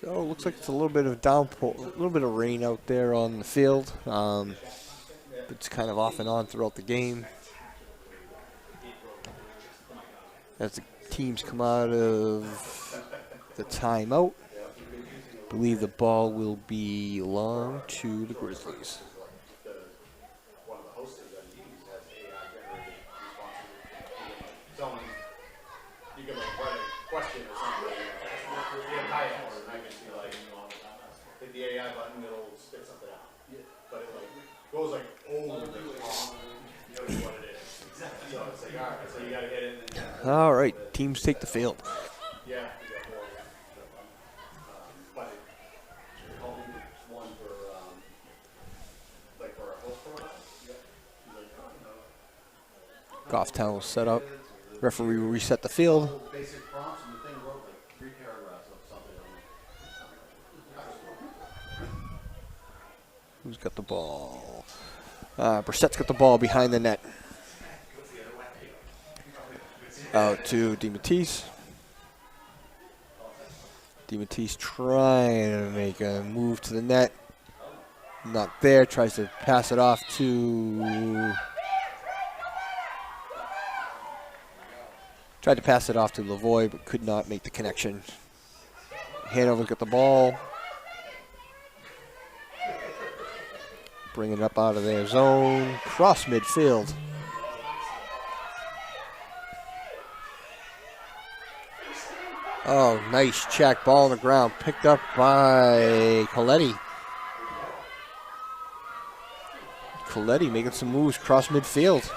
So it looks like it's a little bit of downpour, a little bit of rain out there on the field. It's kind of off and on throughout the game. As the teams come out of the timeout, I believe the ball will belong to the Grizzlies. One of the hosts of that meetings has AI generated responses. Someone, you can like write a question or something, the entire hour, and I can see like, hit the AI button, it'll spit something out. But it like goes like over the top, knows what it is. So it's like, all right, so you gotta get in and All right, teams take the field. yeah, you got more. But it called me one for like for a host for us. He's like, oh, no. Goffstown will set up. Referee will reset the field. Basic prompts, and the thing wrote like 3 paragraphs of something. Who's got the ball? Brissett's got the ball behind the net. Out to DeMatteis. DeMatteis trying to make a move to the net. Not there. Tries to pass it off to... Tried to pass it off to Lavoie, but could not make the connection. Hanover's got the ball. Bringing it up out of their zone. Cross midfield. Oh, nice check. Ball on the ground. Picked up by Coletti. Coletti making some moves across midfield.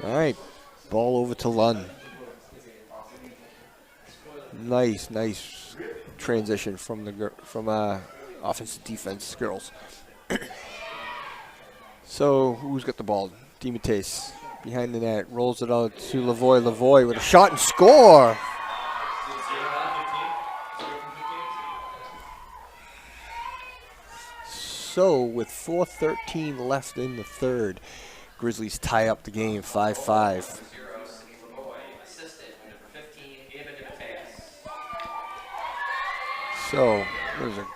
All right. Ball over to Lund. Nice transition from the offense to defense girls. So who's got the ball? DeMatteis behind the net, rolls it out to Lavoie. Lavoie with a shot and score. So with 4:13 left in the third, Grizzlies tie up the game 5-5. So there's a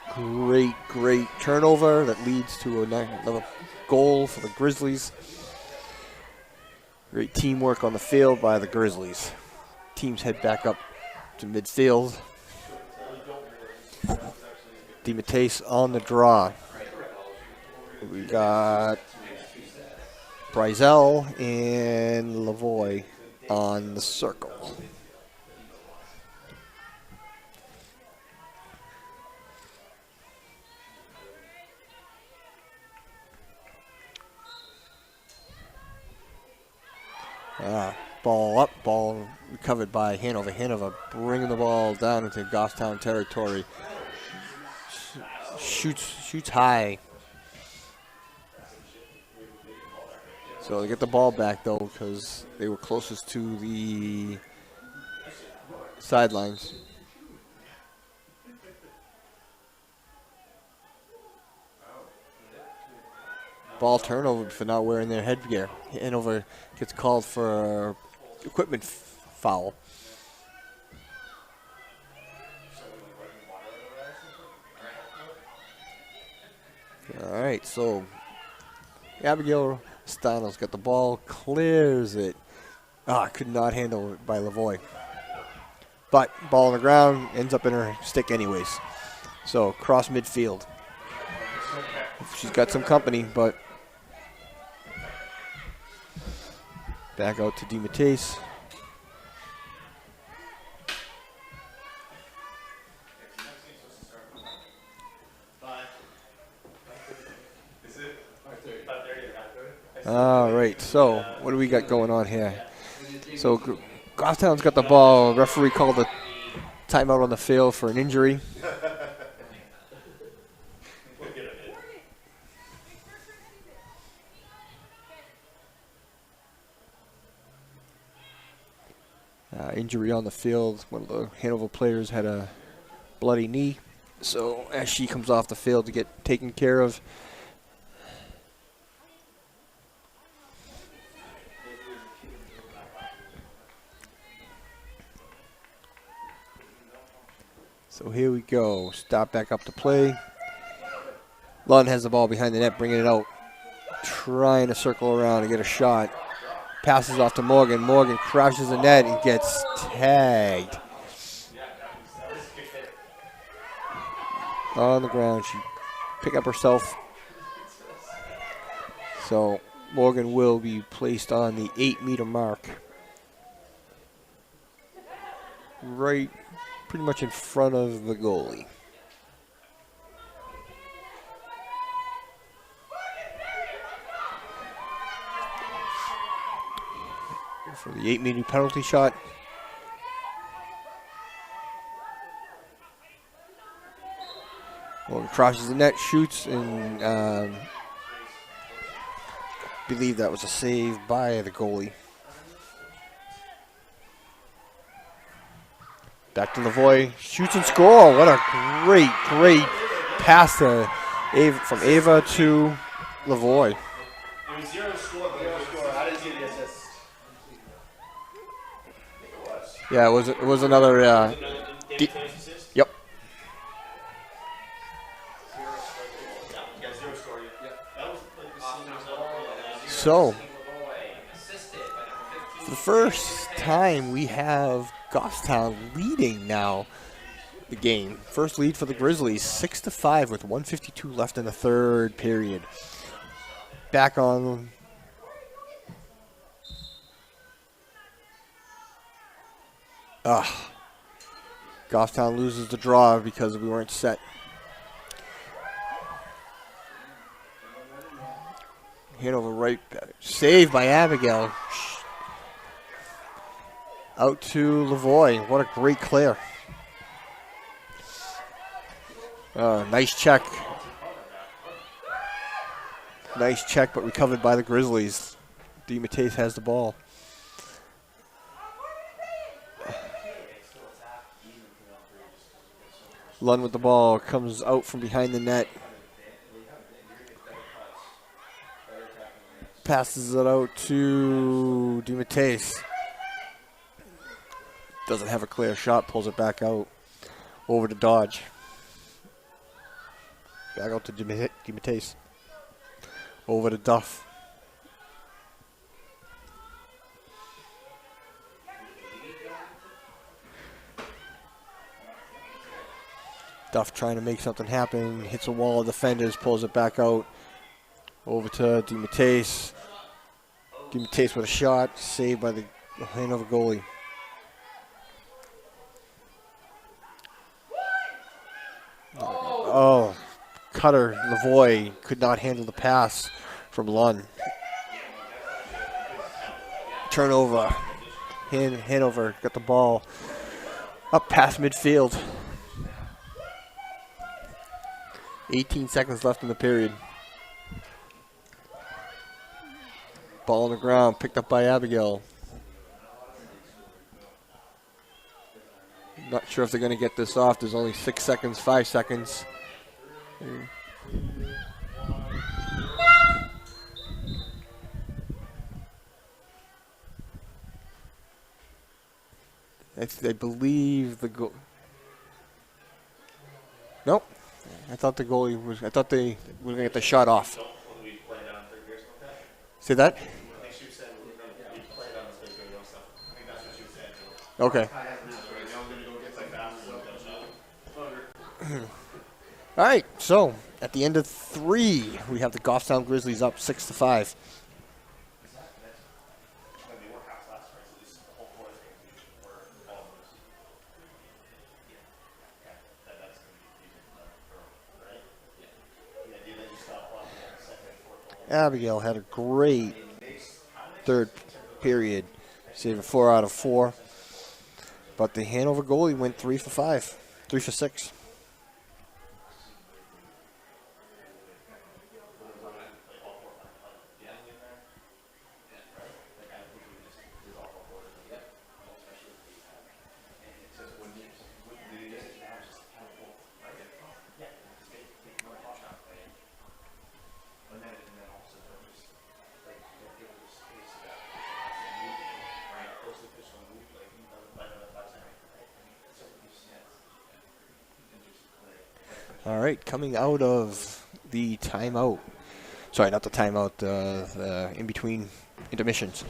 great turnover that leads to another goal for the Grizzlies. Great teamwork on the field by the Grizzlies. Teams head back up to midfield. DeMatteis on the draw. We got Brizell and Lavoie on the circle. Ball up, ball recovered by Hanover. Hanover bringing the ball down into Goffstown territory. Shoots high. So they get the ball back though because they were closest to the sidelines. Ball turnover for not wearing their headgear. Hanover gets called for equipment foul. All right, so Abigail Stano's got the ball, clears it. Could not handle it by Lavoie. But ball on the ground, ends up in her stick anyways. So cross midfield. She's got some company, but back out to DeMatteis. All right, so what do we got going on here? So Goffstown's got the ball. Referee called a timeout on the field for an injury. Injury on the field. One of the Hanover players had a bloody knee. So as she comes off the field to get taken care of. So here we go. Stop back up to play. Lund has the ball behind the net, bringing it out. Trying to circle around and get a shot. Passes off to Morgan. Morgan crashes the net and gets tagged. On the ground. She picked up herself. So Morgan will be placed on the 8-meter mark. Right pretty much in front of the goalie. For the 8-meter penalty shot. Morgan crosses the net, shoots, and believe that was a save by the goalie. Back to Lavoie, shoots and score. What a great pass to from Ava to Lavoie. It was 0 score, but 0 score. I didn't see the assist. Yeah, it was another. Yep. Yeah, 0 score. Yeah. That was like the same. So, for the first time, we have Goffstown leading now the game. First lead for the Grizzlies, 6-5 with 1:52 left in the third period. Back on. Goffstown loses the draw because we weren't set. Hanover right, saved by Abigail. Out to Lavoie. What a great clear. Nice check. Nice check, but recovered by the Grizzlies. DeMatteis has the ball. Lund with the ball, comes out from behind the net. Passes it out to DeMatteis. Doesn't have a clear shot, pulls it back out. Over to Dodge. Back out to DeMatteis. Over to Duff. Duff trying to make something happen. Hits a wall of defenders, pulls it back out. Over to DeMatteis. DeMatteis with a shot, saved by the Hanover goalie. Oh, Cutter, Lavoie could not handle the pass from Lund. Turnover. Hanover got the ball up past midfield. 18 seconds left in the period. Ball on the ground, picked up by Abigail. Not sure if they're going to get this off. There's only 6 seconds, 5 seconds. I believe the goal. Nope. I thought the goalie was. I thought they were going to get the shot off. Say that? Okay. All right. So at the end of 3, we have the Goffstown Grizzlies up 6-5. Abigail had a great third period, saving 4 out of 4. But the Hanover goalie went 3 for 5, 3 for 6. All right, coming out of the timeout. Sorry, not the timeout, the in-between intermissions.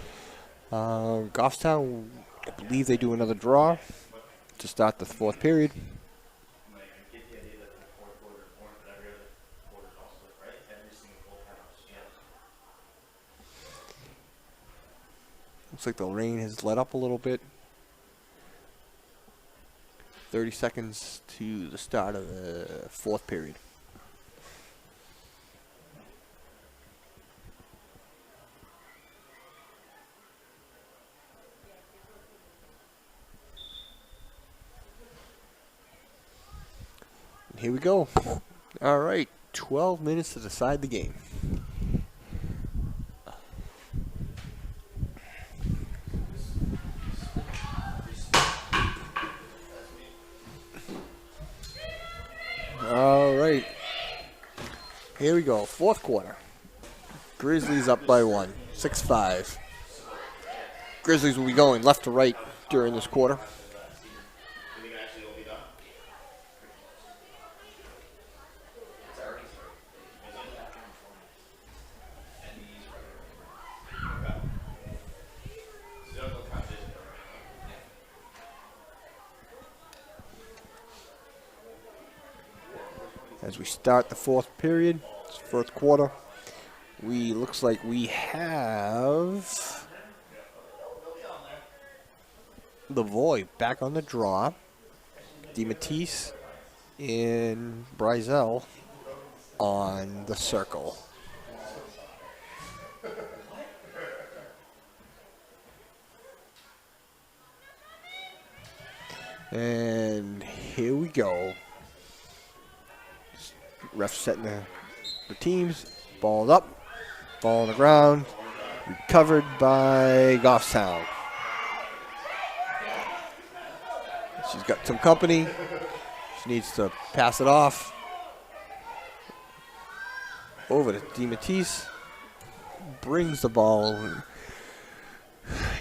Goffstown, I believe they do another draw to start the fourth period. Looks like the rain has let up a little bit. 30 seconds to the start of the fourth period. And here we go. All right, 12 minutes to decide the game. All right. Here we go. Fourth quarter. Grizzlies up by 1. 6-5. Grizzlies will be going left to right during this quarter. As we start the fourth period, fourth quarter, looks like we have Lavoie back on the draw, DeMatteis and Brizell on the circle. And here we go. Ref setting the teams. Ball up. Ball on the ground. Recovered by Goffstown. She's got some company. She needs to pass it off. Over to DeMatteis. Brings the ball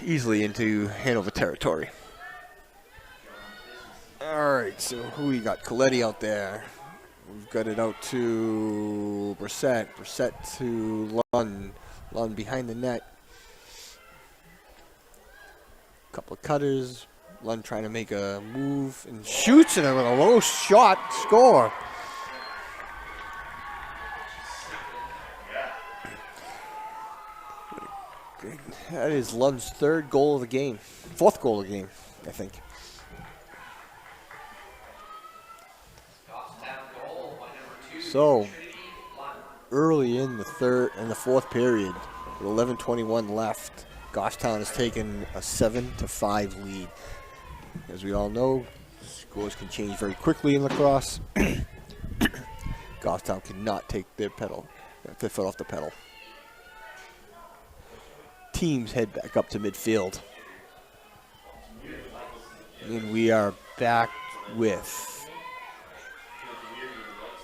easily into Hanover territory. All right, so who we got? Coletti out there. We've got it out to Brissett. Brissett to Lund. Lund behind the net. Couple of cutters. Lund trying to make a move and shoots it with a low shot. Score. That is Lund's third goal of the game. Fourth goal of the game, I think. So, early in the fourth period, with 11:21 left, Goffstown has taken a 7-5 lead. As we all know, scores can change very quickly in lacrosse. Goffstown cannot take their foot off the pedal. Teams head back up to midfield. And we are back with,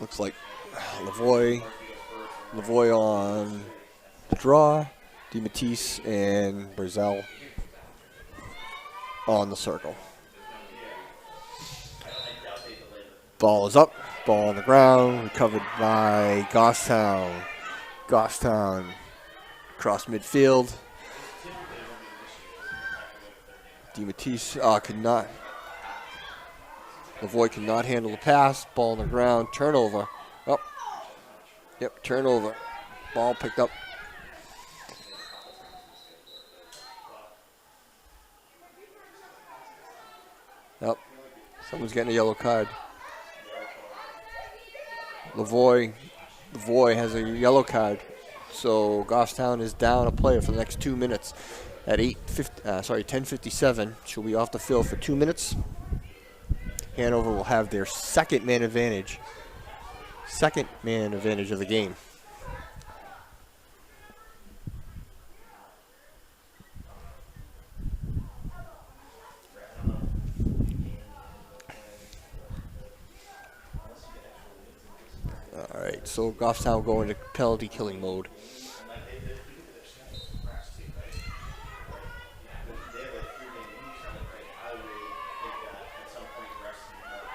looks like Lavoie on the draw, DeMatteis and Brizell on the circle. Ball is up, ball on the ground, recovered by Goffstown. Goffstown across midfield. DeMatteis Lavoie could not handle the pass. Ball on the ground, turnover. Oh, yep, turnover. Ball picked up. Yep, someone's getting a yellow card. Lavoie has a yellow card. So Goffstown is down a player for the next 2 minutes at 10:57. She'll be off the field for 2 minutes. Hanover will have their second man advantage of the game. All right, so Goffstown will go into penalty killing mode.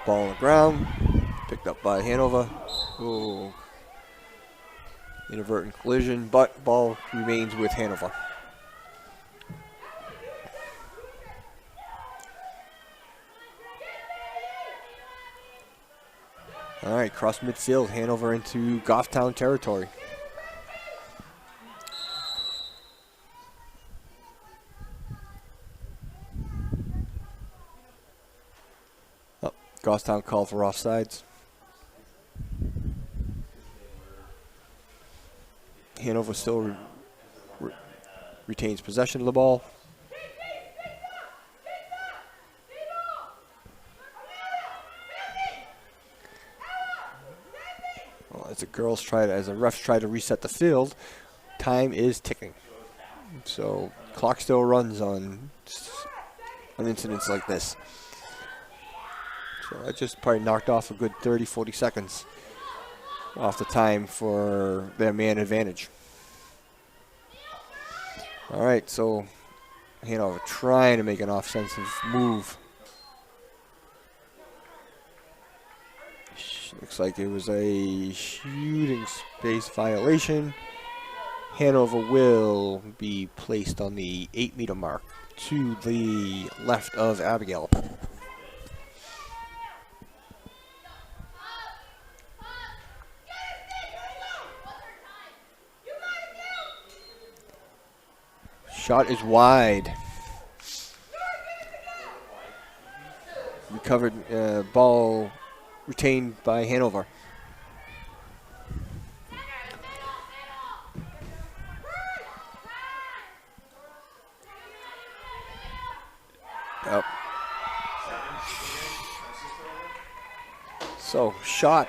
Ball on the ground, picked up by Hanover. Oh, inadvertent collision, but ball remains with Hanover. All right, cross midfield, Hanover into Goffstown territory. Oh, Goffstown called for offsides. Hanover still retains possession of the ball. As the refs try to reset the field, time is ticking. So clock still runs on incidents like this. So that just probably knocked off a good 30, 40 seconds off the time for their man advantage. All right, so Hanover trying to make an offensive move. Looks like it was a shooting space violation. Hanover will be placed on the 8-meter mark to the left of Abigail. Shot is wide. Recovered ball retained by Hanover. Yep. So shot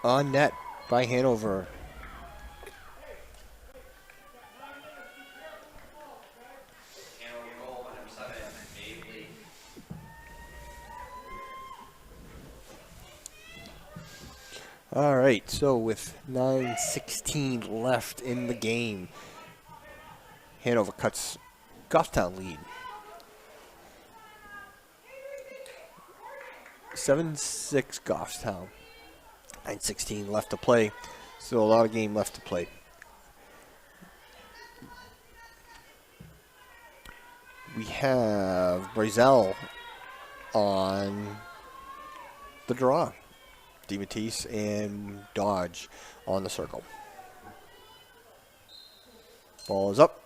on net by Hanover. All right, so with 9:16 left in the game, Hanover cuts Goffstown lead. 7-6 Goffstown. 9:16 left to play. Still a lot of game left to play. We have Brazel on the draw. DeMatteis and Dodge on the circle. Ball is up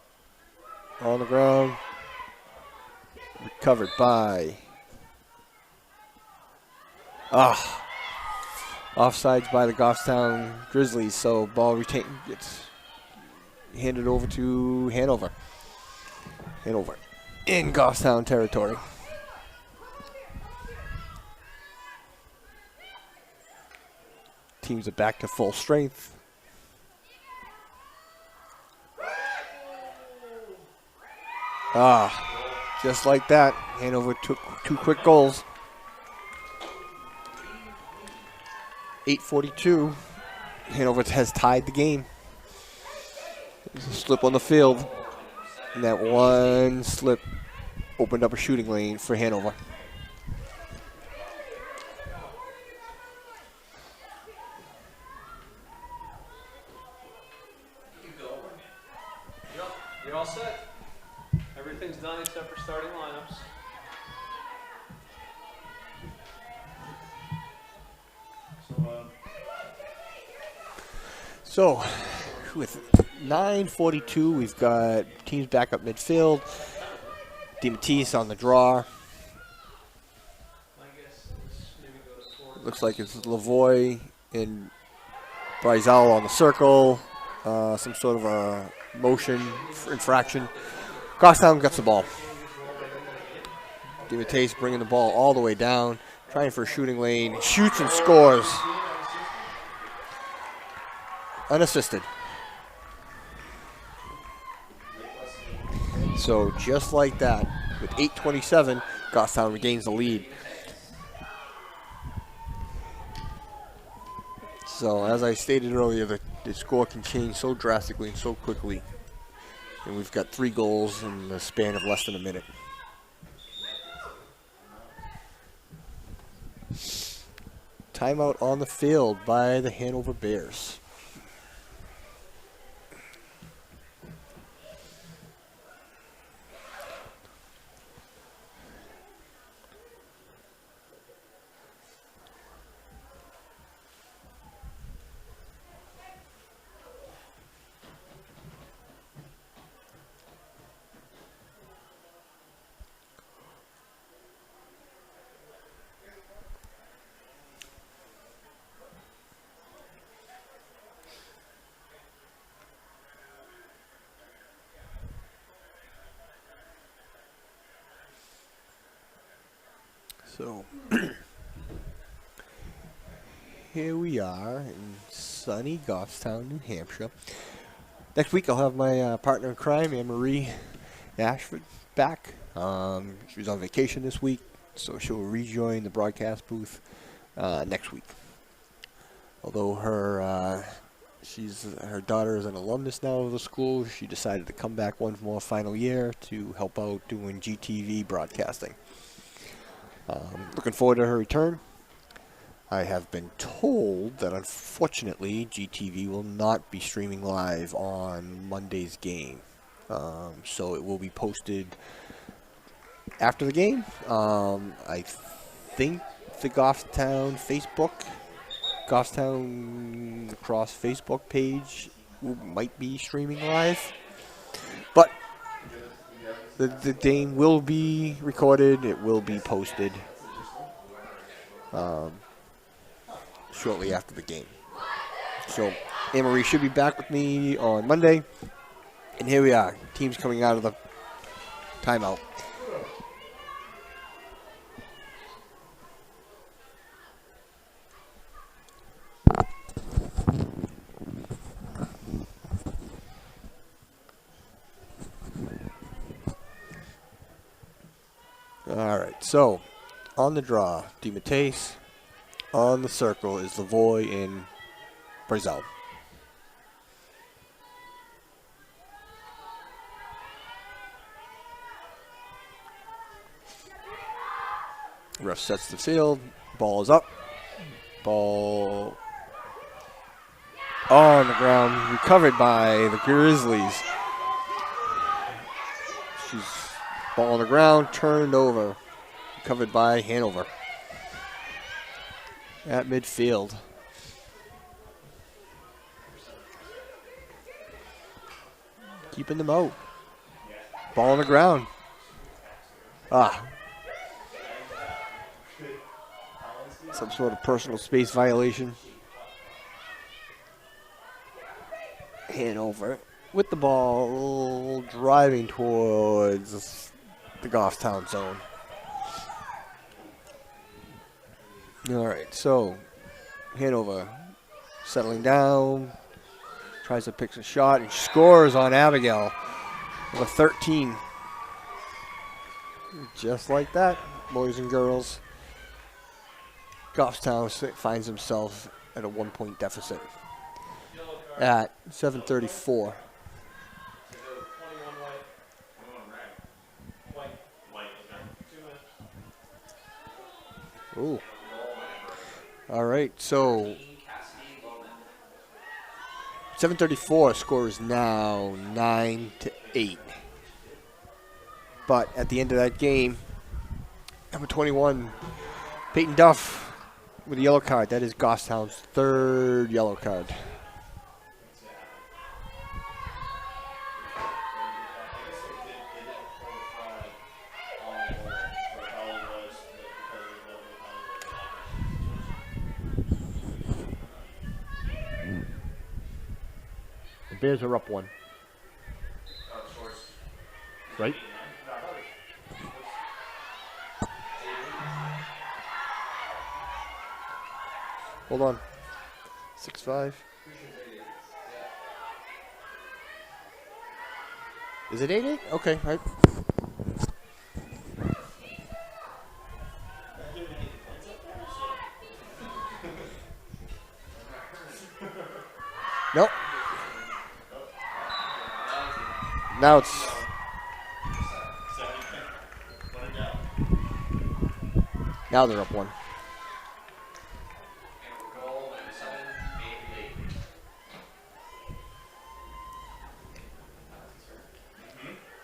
on the ground. Recovered by offsides by the Goffstown Grizzlies. So ball gets handed over to Hanover. Hanover in Goffstown territory. Teams are back to full strength. Just like that, Hanover took 2 quick goals. 8:42. Hanover has tied the game. There's a slip on the field. And that one slip opened up a shooting lane for Hanover. You're all set. Everything's done except for starting lineups. So, with 9:42, we've got teams back up midfield. DeMatteis on the draw. Looks like it's Lavoie and Brazel on the circle. some sort of a motion infraction. Goffstown gets the ball. DiMattei's bringing the ball all the way down, trying for a shooting lane, shoots and scores. Unassisted. So just like that, with 8:27, Goffstown regains the lead. So as I stated earlier, the score can change so drastically and so quickly. And we've got 3 goals in the span of less than a minute. Timeout on the field by the Hanover Bears. So here we are in sunny Goffstown, New Hampshire. Next week I'll have my partner in crime, Anne-Marie Ashford, back. She was on vacation this week, so she'll rejoin the broadcast booth next week. Although her daughter is an alumnus now of the school, she decided to come back one more final year to help out doing GTV broadcasting. Looking forward to her return. I have been told that unfortunately GTV will not be streaming live on Monday's game. So it will be posted after the game. I think the Goffstown Lacrosse Facebook page might be streaming live. But the game will be recorded. It will be posted shortly after the game. So Anne-Marie should be back with me on Monday. And here we are. Teams coming out of the timeout. All right, so on the draw, DiMattei's. On the circle is Lavoie and Brazel. Ref sets the field. Ball is up. Ball on the ground, recovered by the Grizzlies. Ball on the ground, turned over, recovered by Hanover. At midfield. Keeping them out. Ball on the ground. Some sort of personal space violation. Hanover with the ball driving towards the Goffstown zone. All right, so Hanover settling down, tries to pick a shot and scores on Abigail with a 13. Just like that, boys and girls. Goffstown finds himself at a 1-point deficit at 7:34. Ooh. All right, so 7:34, score is now 9-8. But at the end of that game, number 21, Peyton Duff with a yellow card. That is Goffstown's 3rd yellow card. Bears are up 1. Right? Hold on. 6-5. Is it 8-8? Okay, right. Nope. Now it's now they're up 1.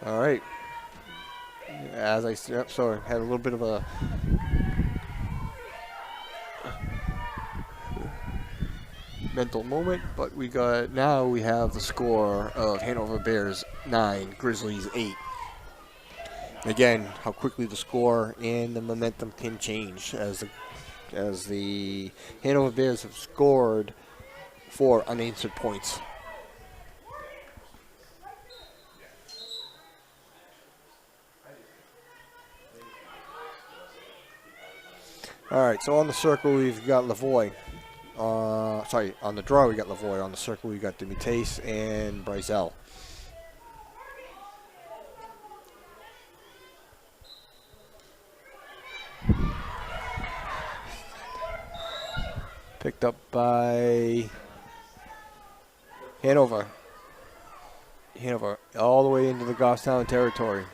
All right. As I yep, sorry, had a little bit of a mental moment, but we have the score of Hanover Bears 9, Grizzlies 8. Again, how quickly the score and the momentum can change as the Hanover Bears have scored 4 unanswered points. All right, so on the circle we've got Lavoie. On the draw we got Lavoie. On the circle we got Demitase and Bryzel. Picked up by Hanover. Hanover all the way into the Goffstown territory.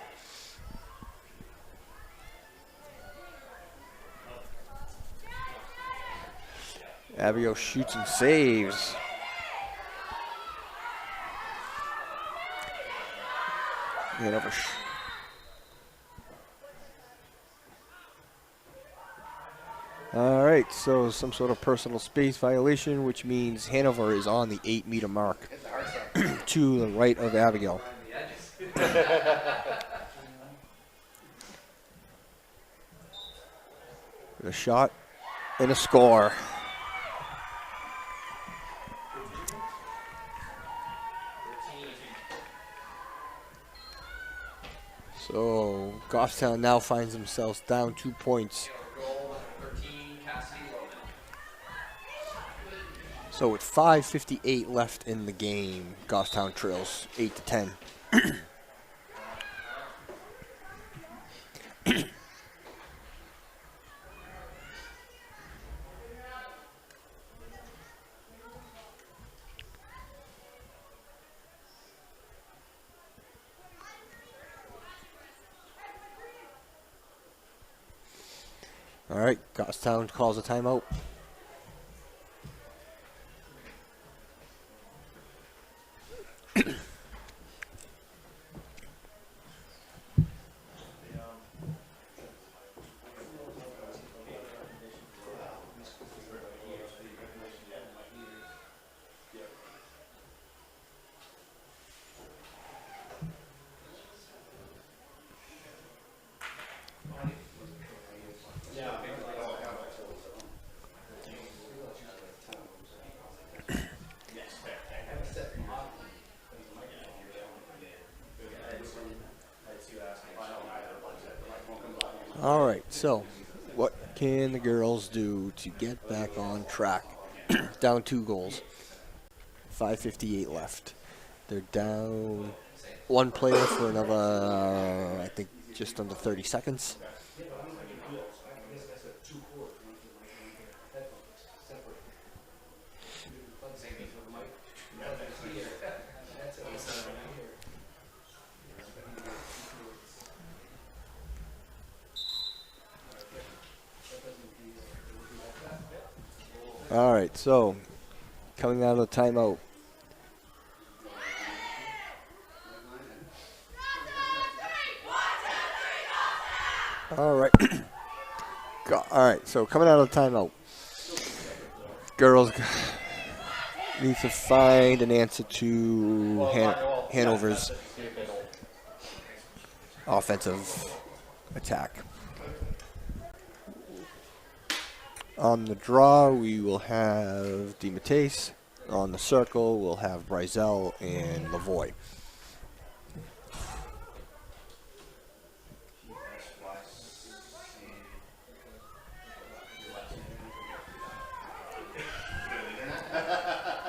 Abigail shoots and saves. Hanover. All right, so some sort of personal space violation, which means Hanover is on the 8-meter mark to the right of Abigail. A shot and a score. So Goffstown now finds themselves down 2 points. So with 5:58 left in the game, Goffstown trails 8-10. All right, Goffstown calls a timeout. All right, so what can the girls do to get back on track? Down 2 goals. 5:58 left. They're down 1 player for another, I think, just under 30 seconds. All right, so coming out of the timeout. All right. All right, so coming out of the timeout. Girls need to find an answer to Hanover's offensive attack. On the draw, we will have Demitase On the circle, we'll have Brizell and Lavoie.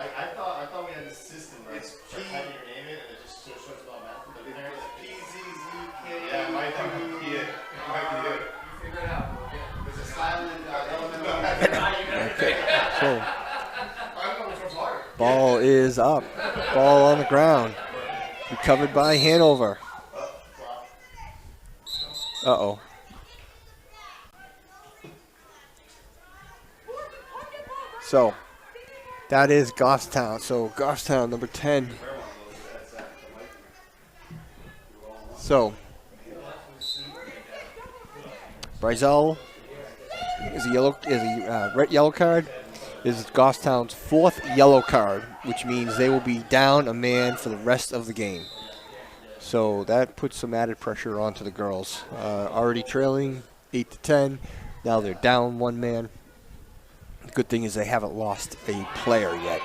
I thought we had this system where it's typing your name in and it just shows about math. But it's PZZK. Yeah, it might be it. It might be it. Figure it out. There's a silent element. Okay, so I don't know which one's harder. ball is up. Ball on the ground. Recovered by Hanover. Uh-oh. So, that is Goffstown. So, Goffstown, number 10. So, Brizell is a red yellow card. Is Goffstown's 4th yellow card, which means they will be down a man for the rest of the game. So that puts some added pressure onto the girls. Already trailing 8-10. Now they're down 1 man. The good thing is they haven't lost a player yet.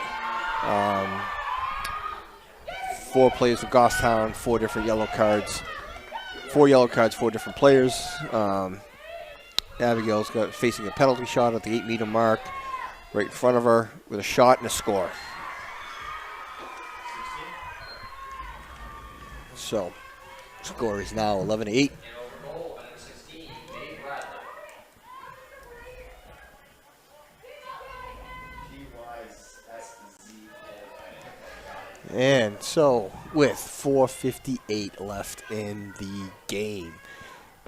4 players for Goffstown, 4 different yellow cards. 4 yellow cards, 4 different players. Abigail's facing a penalty shot at the 8-meter mark, right in front of her, with a shot and a score. So, score is now 11-8. And over goal, number 16, May Bradley. And so, with 4:58 left in the game,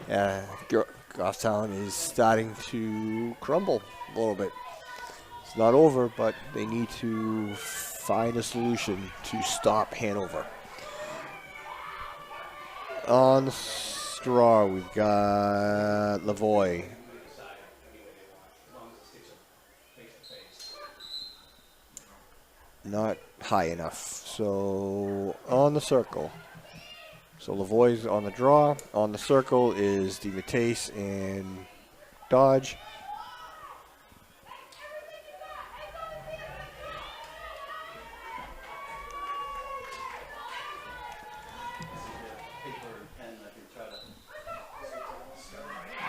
Goffstown is starting to crumble a little bit. It's not over, but they need to find a solution to stop Hanover. On the straw, we've got Lavoie. Not high enough. So, on the circle. So, Lavoie's on the draw. On the circle is DeMatteis and Dodge.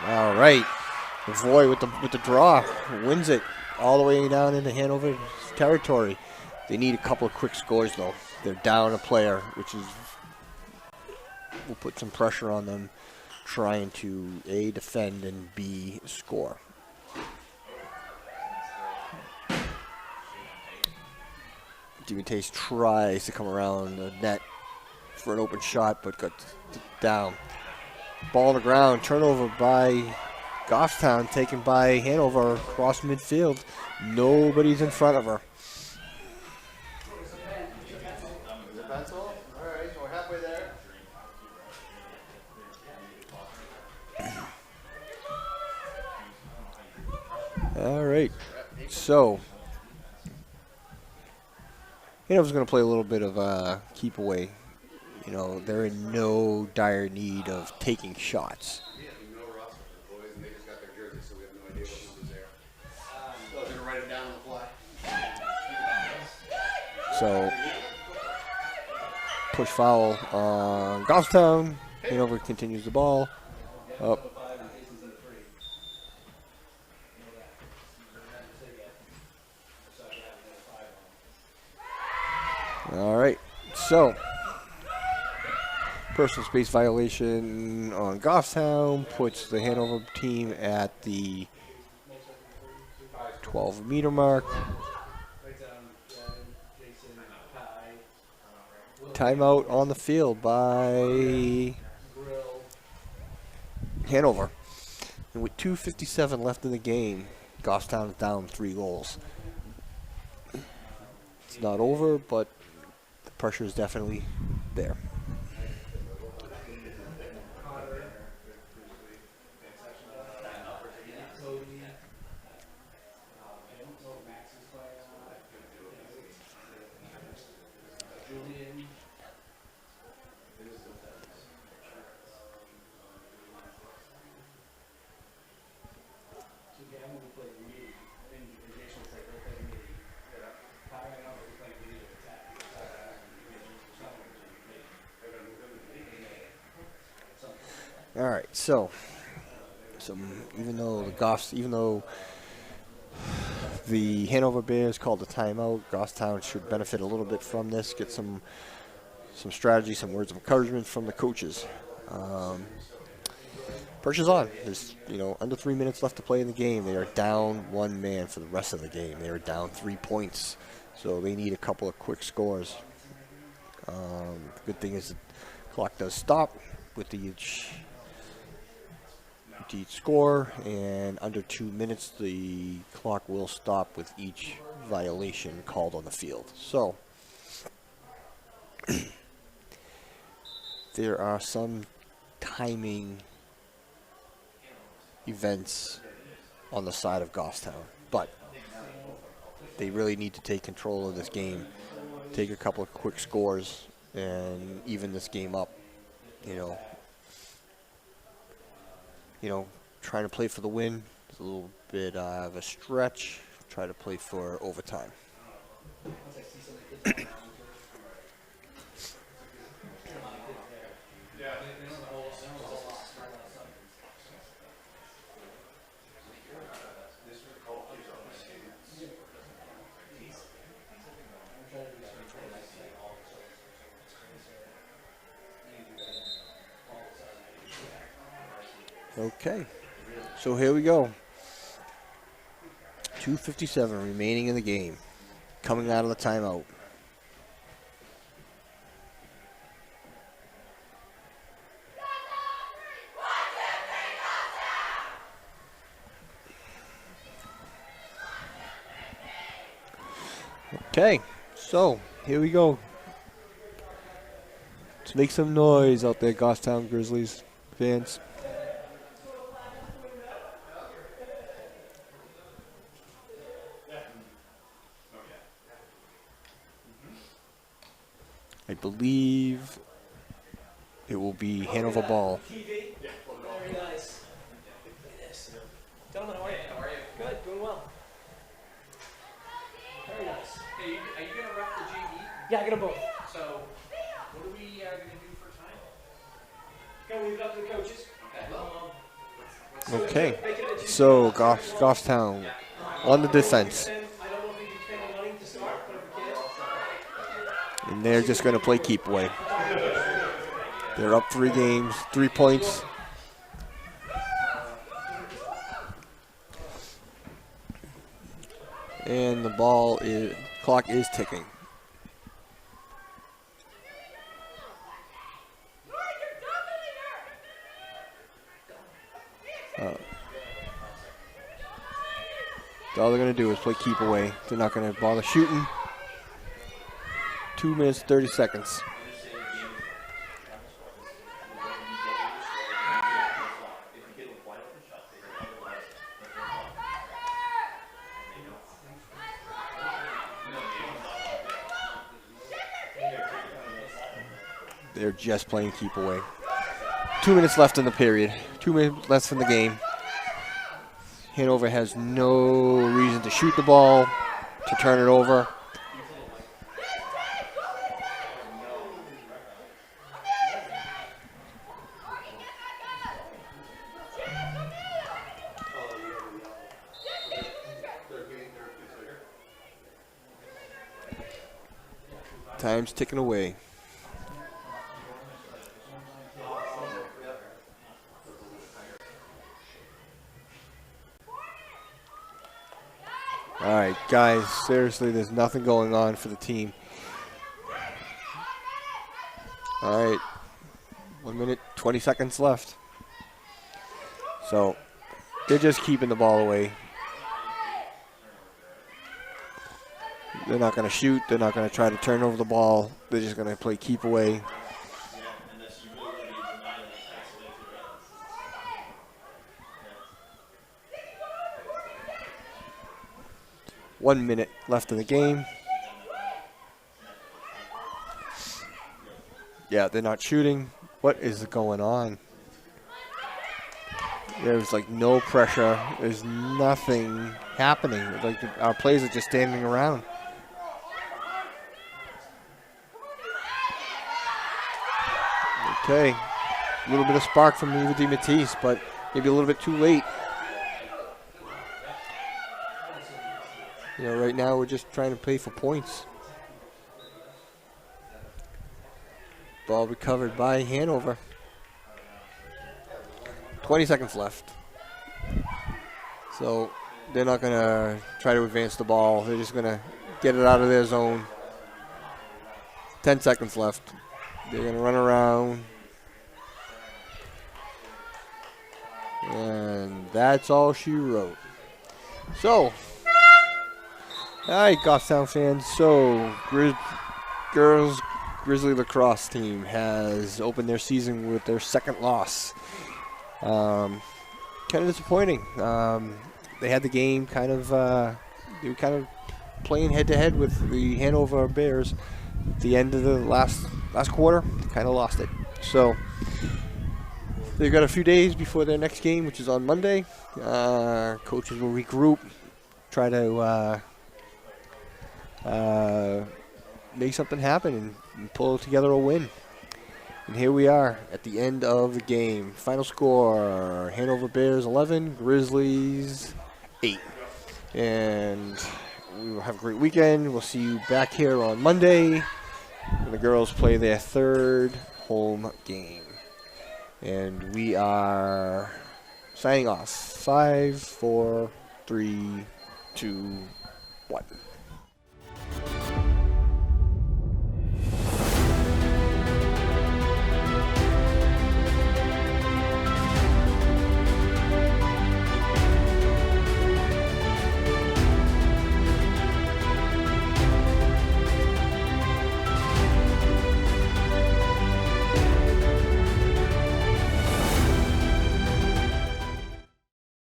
All right, Lavoie with the draw wins it all the way down into Hanover territory. They need a couple of quick scores though. They're down a player, which is will put some pressure on them, trying to A, defend, and B, score. DeMatteis tries to come around the net for an open shot, but got down. Ball on the ground, turnover by Goffstown, taken by Hanover across midfield. Nobody's in front of her. Is it pencil? All right, we're halfway there. All right, so Hanover's going to play a little bit of keep away. You know, they're in no dire need of taking shots. We have no roster for the boys, and they just got their jerseys, so we have no idea what number's there. So I'm gonna write it down on the fly. So, push foul on Goffstown. Hanover continues the ball. Up. All right, so personal space violation on Goffstown puts the Hanover team at the 12-meter mark. Timeout on the field by Hanover. And with 2:57 left in the game, Goffstown is down 3 goals. It's not over, but the pressure is definitely there. All right, so even though the Hanover Bears called a timeout, Goffstown should benefit a little bit from this. Get some strategy, some words of encouragement from the coaches. Pressure's on. There's under 3 minutes left to play in the game. They are down one man for the rest of the game. They are down 3 points, so they need a couple of quick scores. The good thing is the clock does stop with each score, and under 2 minutes the clock will stop with each violation called on the field. So there are some timing events on the side of Goffstown, but they really need to take control of this game, take a couple of quick scores, and even this game up. Trying to play for the win is a little bit of a stretch. Try to play for overtime. Okay, so here we go. 2:57 remaining in the game. Coming out of the timeout. Okay, so here we go. Let's make some noise out there, Goffstown Grizzlies fans. I believe it will be Hanover ball. Very nice. Look at this. Gentlemen, how are you? How are you? Good, doing well. Very nice. Hey, are you going to rep the JV? Yeah, I get them both. So, what are we going to do for time? Gonna leave it up to the coaches. Okay. Okay, so Goffstown on the defense. I don't know if we can spend the money to start, but if we can. And they're just going to play keep away. They're up 3 games, 3 points. And the clock is ticking. All they're going to do is play keep away. They're not going to bother shooting. 2 minutes, 30 seconds. They're just playing keep away. 2 minutes left in the period. 2 minutes left in the game. Hanover has no reason to shoot the ball, to turn it over. Time's ticking away. All right, guys, seriously, there's nothing going on for the team. All right, 1 minute, 20 seconds left. So they're just keeping the ball away. They're not going to shoot. They're not going to try to turn over the ball. They're just going to play keep away. One minute left in the game. Yeah, they're not shooting. What is going on? There's like no pressure. There's nothing happening. Like our players are just standing around. Okay. a little bit of spark from Eva DiMatisse, but maybe a little bit too late. You know, right now we're just trying to play for points. Ball recovered by Hanover. 20 seconds left. So they're not going to try to advance the ball. They're just going to get it out of their zone. 10 seconds left. They're going to run around. And that's all she wrote. So, all right, Goffstown fans. So, girls Grizzly Lacrosse team has opened their season with their second loss. Kind of disappointing. They had the game they were kind of playing head-to-head with the Hanover Bears. At the end of the last quarter, they kind of lost it. So they've got a few days before their next game, which is on Monday. Coaches will regroup, try to make something happen and pull together a win. And here we are at the end of the game. Final score, Hanover Bears 11, Grizzlies 8. And we will have a great weekend. We'll see you back here on Monday when the girls play their third home game. And we are signing off. 5, 4, 3, 2, 1.